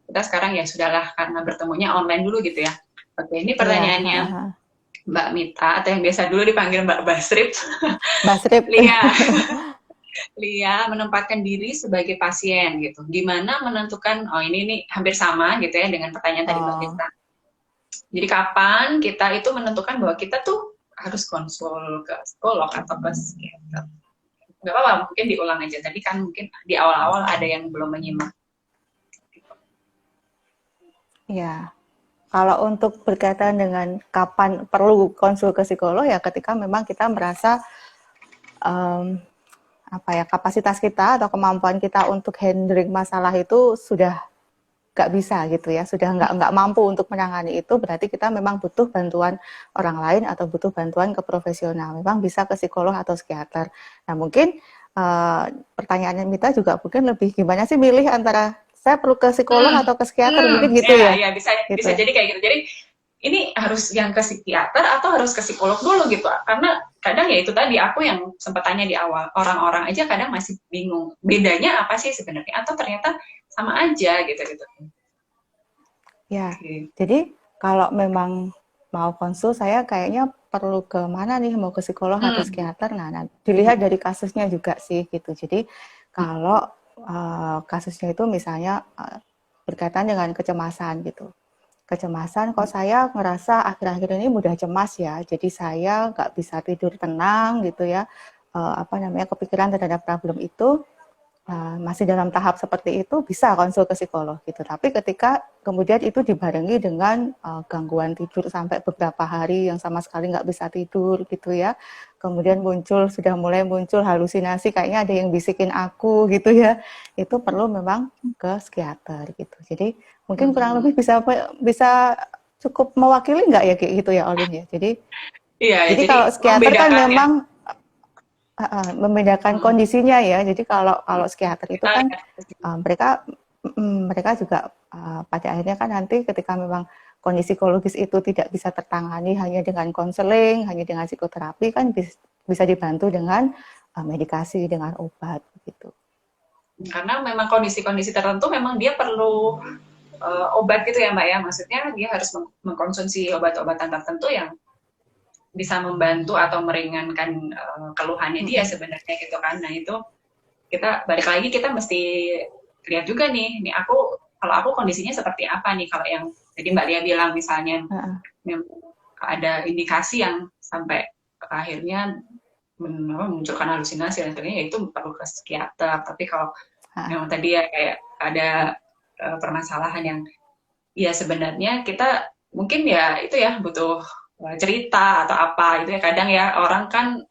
Kita sekarang ya sudahlah karena bertemunya online dulu gitu ya. Oke, ini iya. pertanyaannya Mbak Mita atau yang biasa dulu dipanggil Mbak Basrip. Basrip. Lia, Lia menempatkan diri sebagai pasien gitu. Gimana menentukan, oh ini nih hampir sama gitu ya dengan pertanyaan tadi Mbak Oh, Mita. Jadi kapan kita itu menentukan bahwa kita tuh harus konsul ke psikolog atau ke psikiater. Nggak apa-apa, mungkin diulang aja. Tadi kan mungkin di awal-awal ada yang belum menyimak. iya. Kalau untuk berkaitan dengan kapan perlu konsul ke psikolog ya ketika memang kita merasa em, apa ya kapasitas kita atau kemampuan kita untuk handling masalah itu sudah nggak bisa gitu ya, sudah nggak mampu untuk menangani itu, berarti kita memang butuh bantuan orang lain atau butuh bantuan ke profesional. Memang bisa ke psikolog atau psikiater. Nah mungkin pertanyaannya Mita juga mungkin lebih gimana sih milih antara saya perlu ke psikolog atau ke psikiater mungkin gitu Ya, ya, ya bisa gitu. bisa jadi kayak gitu. Jadi ini harus yang ke psikiater atau harus ke psikolog dulu gitu. Karena kadang ya itu tadi aku yang sempat tanya di awal, orang-orang aja kadang masih bingung bedanya apa sih sebenarnya atau ternyata sama aja gitu-gitu. Ya, Oke. jadi kalau memang mau konsul saya kayaknya perlu ke mana nih, mau ke psikolog atau Hmm. psikiater. Nah, dilihat dari kasusnya juga sih gitu. Jadi kalau kasusnya itu misalnya berkaitan dengan kecemasan gitu. Kecemasan, kok saya ngerasa akhir-akhir ini mudah cemas ya. Jadi saya nggak bisa tidur tenang gitu ya. Apa namanya kepikiran terhadap problem itu. Masih dalam tahap seperti itu bisa konsul ke psikolog gitu. Tapi ketika kemudian itu dibarengi dengan gangguan tidur sampai beberapa hari yang sama sekali nggak bisa tidur gitu ya. Kemudian sudah mulai muncul halusinasi kayaknya ada yang bisikin aku gitu ya. Itu perlu memang ke psikiater gitu. Jadi mungkin kurang lebih bisa cukup mewakili nggak ya kayak gitu ya Olin ya. Jadi Iya, jadi jadi kalau psikiater kan membedakan ya. memang membedakan kondisinya ya. Jadi kalau psikiater itu Kita kan lihat. mereka juga pada akhirnya kan nanti ketika memang kondisi psikologis itu tidak bisa tertangani hanya dengan konseling, hanya dengan psikoterapi kan bisa dibantu dengan medikasi, dengan obat gitu. Karena memang kondisi-kondisi tertentu memang dia perlu obat gitu ya Mbak ya. Maksudnya dia harus mengkonsumsi obat-obatan tertentu yang bisa membantu atau meringankan keluhannya dia sebenarnya gitu kan. Nah itu kita balik lagi kita mesti lihat juga nih aku kalau aku kondisinya seperti apa nih kalau yang jadi Mbak Lia bilang misalnya ada indikasi yang sampai akhirnya memunculkan halusinasi dan sebagainya itu perlu ke psikiater. Tapi kalau memang tadi ya kayak ada permasalahan yang ya sebenarnya kita mungkin ya itu ya butuh cerita atau apa itu ya kadang ya orang kan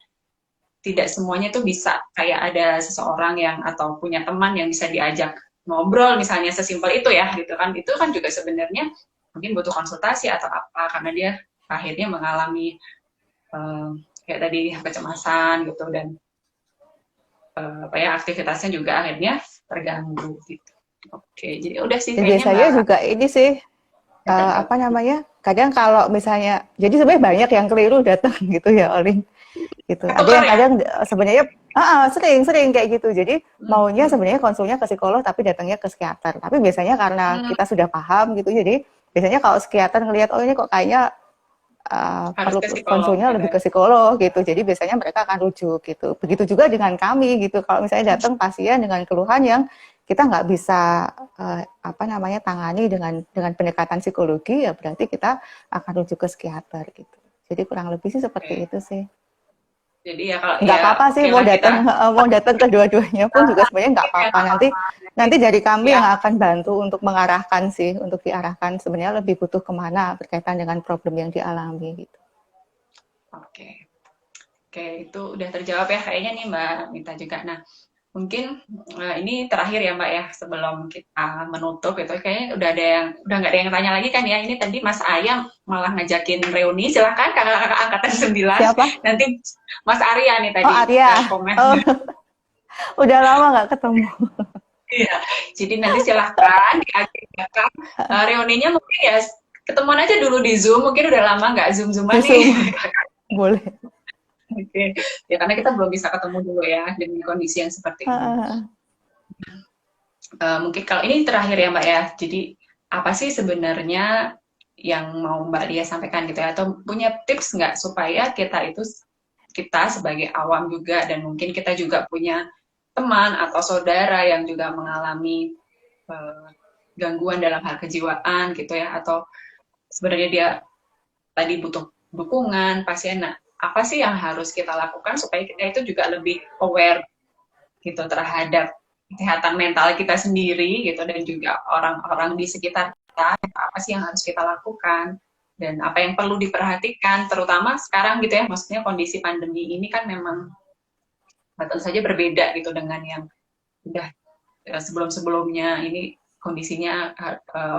tidak semuanya tuh bisa kayak ada seseorang yang atau punya teman yang bisa diajak ngobrol misalnya sesimpel itu ya gitu kan itu kan juga sebenarnya mungkin butuh konsultasi atau apa karena dia akhirnya mengalami kayak tadi kecemasan gitu dan apa ya aktivitasnya juga akhirnya terganggu gitu. Oke, jadi udah sih Dan kayaknya biasanya Mbak. juga ini sih apa namanya? Kadang kalau misalnya, jadi sebenarnya banyak yang keliru datang gitu ya, Olin. Gitu. Ada Tukar yang ya? kadang sebenarnya sering kayak gitu. Jadi maunya sebenarnya konsulnya ke psikolog tapi datangnya ke psikiater. Tapi biasanya karena kita sudah paham gitu, jadi biasanya kalau psikiater ngelihat oh ini kok kayaknya Harus perlu ke psikolog konsulnya gitu lebih ya. ke psikolog gitu. Jadi biasanya mereka akan rujuk gitu. Begitu juga dengan kami gitu. Kalau misalnya datang pasien dengan keluhan yang kita nggak bisa apa namanya tangani dengan pendekatan psikologi ya berarti kita akan rujuk ke psikiater gitu. Jadi kurang lebih sih seperti Oke. itu sih. Jadi ya kalau Nggak ya apa-apa sih oke lah kita mau datang kedua-duanya pun juga sebenarnya nggak ya apa-apa nggak nanti apa-apa. nanti dari kami Ya, yang akan bantu untuk mengarahkan sih untuk diarahkan sebenarnya lebih butuh kemana berkaitan dengan problem yang dialami gitu. oke. Oke, itu udah terjawab ya kayaknya nih Mbak Mita juga. Nah, mungkin ini terakhir ya Mbak ya sebelum kita menutup itu kayaknya udah nggak ada yang tanya lagi kan ya. Ini tadi Mas Ayam malah ngajakin reuni. Silahkan kakak-kakak angkatan 9. Siapa? Nanti Mas Arya nih Oh tadi Arya. komen. Oh, udah lama nggak ketemu. Iya. Jadi nanti silahkan diagendakan reuninya mungkin ya ketemuan aja dulu di Zoom. Mungkin udah lama nggak Zoom-Zooman Di nih. Zoom boleh. Oke, ya karena kita belum bisa ketemu dulu ya dengan kondisi yang seperti ini. Mungkin kalau ini terakhir ya Mbak ya, jadi apa sih sebenarnya yang mau Mbak Lia sampaikan gitu ya, atau punya tips nggak supaya kita sebagai awam juga dan mungkin kita juga punya teman atau saudara yang juga mengalami eh, gangguan dalam hal kejiwaan gitu ya, atau sebenarnya dia tadi butuh dukungan pasien. Nah, apa sih yang harus kita lakukan supaya kita itu juga lebih aware gitu terhadap kesehatan mental kita sendiri gitu dan juga orang-orang di sekitar kita, apa sih yang harus kita lakukan dan apa yang perlu diperhatikan terutama sekarang gitu ya, maksudnya kondisi pandemi ini kan memang tentu saja berbeda gitu dengan yang udah sebelum-sebelumnya. Ini kondisinya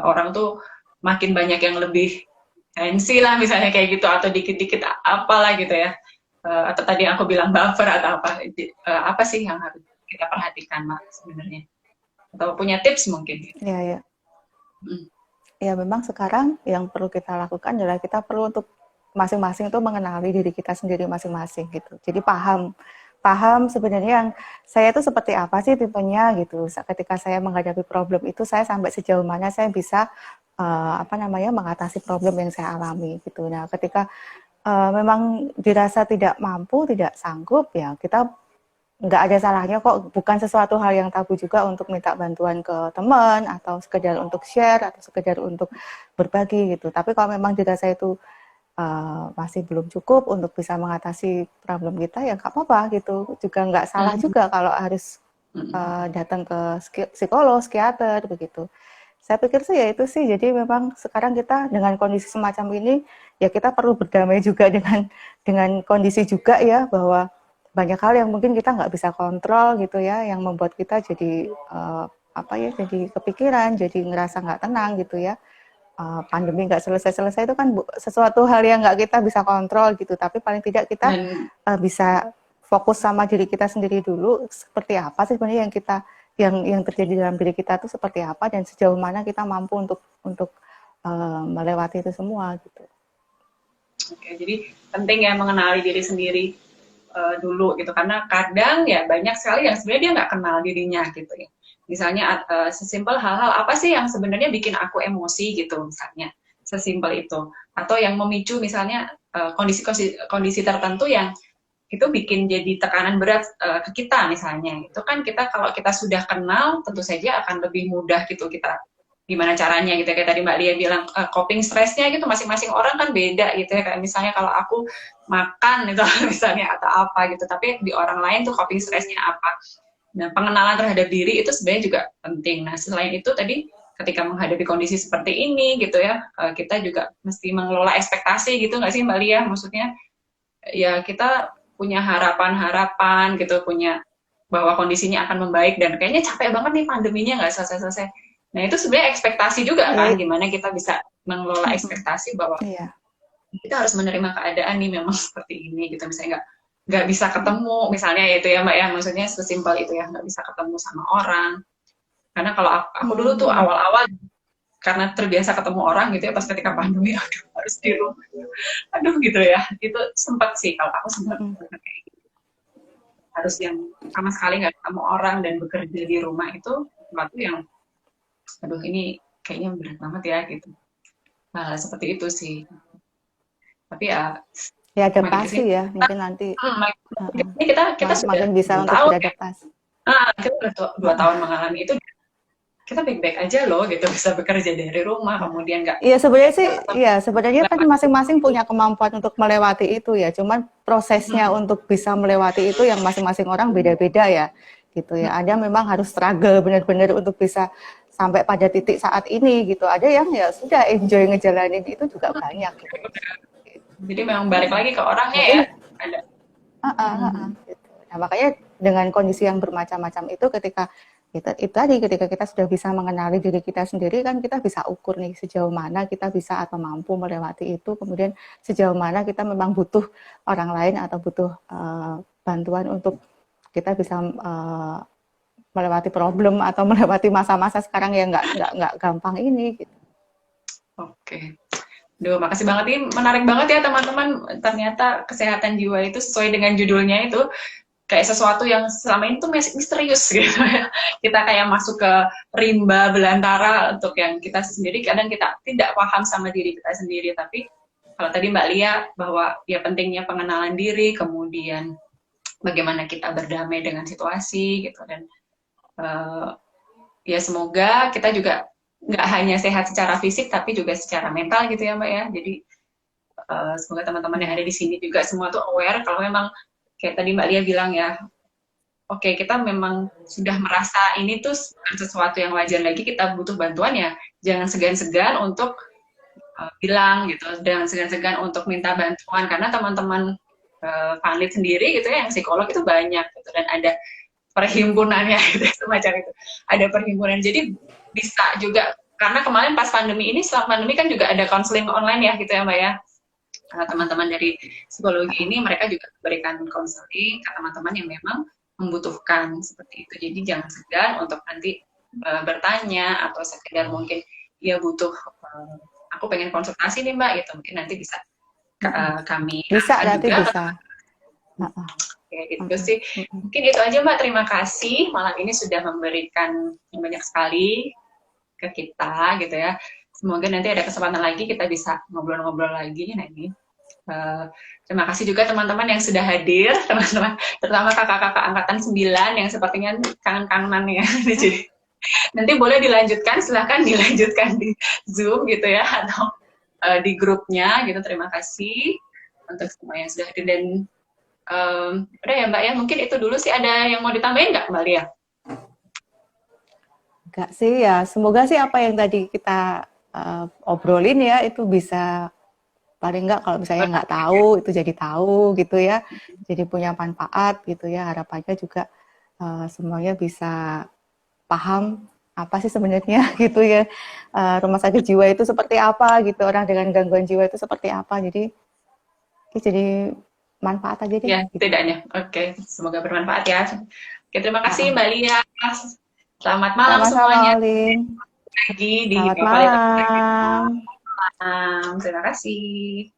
orang tuh makin banyak yang lebih tensi lah misalnya kayak gitu, atau dikit-dikit apalah gitu ya. Atau tadi aku bilang baper atau apa. Apa sih yang harus kita perhatikan Mak sebenarnya? Atau punya tips mungkin? Ya, ya. Ya memang sekarang yang perlu kita lakukan adalah kita perlu untuk masing-masing tuh mengenali diri kita sendiri masing-masing gitu. Jadi paham sebenarnya yang saya itu seperti apa sih tipenya gitu. Ketika saya menghadapi problem itu saya sampai sejauh mana saya bisa mengatasi problem yang saya alami gitu. Nah, ketika memang dirasa tidak mampu, tidak sanggup, ya kita nggak ada salahnya kok, bukan sesuatu hal yang tabu juga untuk minta bantuan ke teman atau sekedar untuk share atau sekedar untuk berbagi gitu. Tapi kalau memang dirasa itu masih belum cukup untuk bisa mengatasi problem kita, ya nggak apa-apa gitu. Juga nggak salah juga kalau harus datang ke psikolog, psikiater begitu. Saya pikir sih ya itu sih. Jadi memang sekarang kita dengan kondisi semacam ini ya kita perlu berdamai juga dengan kondisi juga ya, bahwa banyak hal yang mungkin kita nggak bisa kontrol gitu ya, yang membuat kita jadi jadi kepikiran, jadi ngerasa nggak tenang gitu ya. Pandemi nggak selesai-selesai itu kan sesuatu hal yang nggak kita bisa kontrol gitu, tapi paling tidak kita bisa fokus sama diri kita sendiri dulu, seperti apa sih sebenarnya yang terjadi dalam diri kita itu seperti apa, dan sejauh mana kita mampu untuk melewati itu semua gitu. Oke, jadi penting ya mengenali diri sendiri dulu gitu, karena kadang ya banyak sekali yang sebenarnya dia nggak kenal dirinya gitu ya. Misalnya sesimpel hal-hal apa sih yang sebenarnya bikin aku emosi gitu misalnya, sesimpel itu, atau yang memicu misalnya kondisi tertentu yang itu bikin jadi tekanan berat ke kita misalnya. Itu kan kita kalau kita sudah kenal tentu saja akan lebih mudah gitu kita gimana caranya gitu, kayak tadi Mbak Lia bilang coping stressnya gitu masing-masing orang kan beda gitu ya, kayak misalnya kalau aku makan itu misalnya atau apa gitu, tapi di orang lain tuh coping stressnya apa. Nah, pengenalan terhadap diri itu sebenarnya juga penting. Nah, selain itu tadi ketika menghadapi kondisi seperti ini gitu ya, kita juga mesti mengelola ekspektasi gitu nggak sih Mbak Lia? Maksudnya ya kita punya harapan-harapan gitu, punya bahwa kondisinya akan membaik dan kayaknya capek banget nih pandeminya nggak selesai-selesai. Nah itu sebenarnya ekspektasi juga kan, gimana kita bisa mengelola ekspektasi bahwa kita harus menerima keadaan nih memang seperti ini gitu, misalnya nggak bisa ketemu misalnya ya itu ya Mbak ya, maksudnya sesimpel itu ya, nggak bisa ketemu sama orang. Karena kalau aku dulu tuh awal-awal karena terbiasa ketemu orang gitu ya, pas ketika pandemi aduh harus di rumah, aduh gitu ya, itu sempat sih kalau aku sempat harus yang sama sekali nggak ketemu orang dan bekerja di rumah, itu sesuatu yang aduh ini kayaknya berat banget ya gitu. Nah seperti itu sih, tapi ya adaptasi ya mungkin nanti kita sudah makin bisa untuk beradaptasi. Kita udah 2 tahun mengalami itu, kita baik-baik aja loh gitu, bisa bekerja dari rumah, kemudian nggak. Iya sebenarnya sih, sebenarnya kan masing-masing punya kemampuan untuk melewati itu ya, cuman prosesnya untuk bisa melewati itu yang masing-masing orang beda-beda ya, gitu ya. Ada memang harus struggle benar-benar untuk bisa sampai pada titik saat ini gitu. Ada yang ya sudah enjoy ngejalanin itu juga banyak. Gitu. Jadi memang balik lagi ke orangnya ya. Ada. Gitu. Nah makanya dengan kondisi yang bermacam-macam itu, ketika kita sudah bisa mengenali diri kita sendiri kan, kita bisa ukur nih sejauh mana kita bisa atau mampu melewati itu, kemudian sejauh mana kita memang butuh orang lain atau butuh bantuan untuk kita bisa melewati problem atau melewati masa-masa sekarang yang nggak gampang ini gitu. Oke. Duh, makasih banget nih, menarik banget ya teman-teman. Ternyata kesehatan jiwa itu sesuai dengan judulnya itu kayak sesuatu yang selama ini tuh misterius gitu ya. Kita kayak masuk ke rimba belantara untuk yang kita sendiri, kadang kita tidak paham sama diri kita sendiri. Tapi kalau tadi Mbak Lia bahwa ya pentingnya pengenalan diri, kemudian bagaimana kita berdamai dengan situasi gitu, dan uh, ya semoga kita juga nggak hanya sehat secara fisik tapi juga secara mental gitu ya Mbak ya. Jadi semoga teman-teman yang Ya, ada di sini juga semua tuh aware kalau memang kayak tadi Mbak Lia bilang ya, oke kita memang sudah merasa ini tuh bukan sesuatu yang wajar lagi, kita butuh bantuan ya, jangan segan-segan untuk bilang gitu, jangan segan-segan untuk minta bantuan, karena teman-teman Vanlit sendiri gitu ya, yang psikolog itu banyak gitu, dan ada perhimpunannya gitu, semacam itu, ada perhimpunan, jadi bisa juga, karena kemarin pas pandemi ini, setelah pandemi kan juga ada konseling online ya gitu ya Mbak ya. Teman-teman dari psikologi ini mereka juga memberikan konseling ke teman-teman yang memang membutuhkan seperti itu. Jadi jangan segan untuk nanti bertanya atau sekedar mungkin dia butuh aku pengen konsultasi nih Mbak gitu. Mungkin nanti bisa kami bisa arahkan nanti juga. bisa. Heeh. Kayak gitu sih. Mungkin itu aja Mbak. Terima kasih malam ini sudah memberikan banyak sekali ke kita gitu ya. Semoga nanti ada kesempatan lagi kita bisa ngobrol-ngobrol lagi nanti. Terima kasih juga teman-teman yang sudah hadir, teman-teman, terutama kakak-kakak angkatan 9 yang sepertinya kangen-kangenan ya. Jadi nanti boleh dilanjutkan, silahkan dilanjutkan di Zoom gitu ya, atau di grupnya gitu. Terima kasih untuk semua yang sudah hadir, dan udah ya Mbak ya, mungkin itu dulu sih. Ada yang mau ditambahin nggak Mbak Lia? Enggak sih ya, semoga sih apa yang tadi kita obrolin ya itu bisa paling enggak kalau misalnya nggak tahu itu jadi tahu gitu ya, jadi punya manfaat gitu ya, harapannya juga semuanya bisa paham apa sih sebenarnya gitu ya, rumah sakit jiwa itu seperti apa gitu, orang dengan gangguan jiwa itu seperti apa, jadi manfaat aja deh Ya, gitu. setidaknya. Oke, semoga bermanfaat ya. Oke, terima kasih Uh-uh. Mbak Lia. Selamat malam Sama-sama semuanya. Olin, Lagi di selamat Bapak. malam. Terima kasih.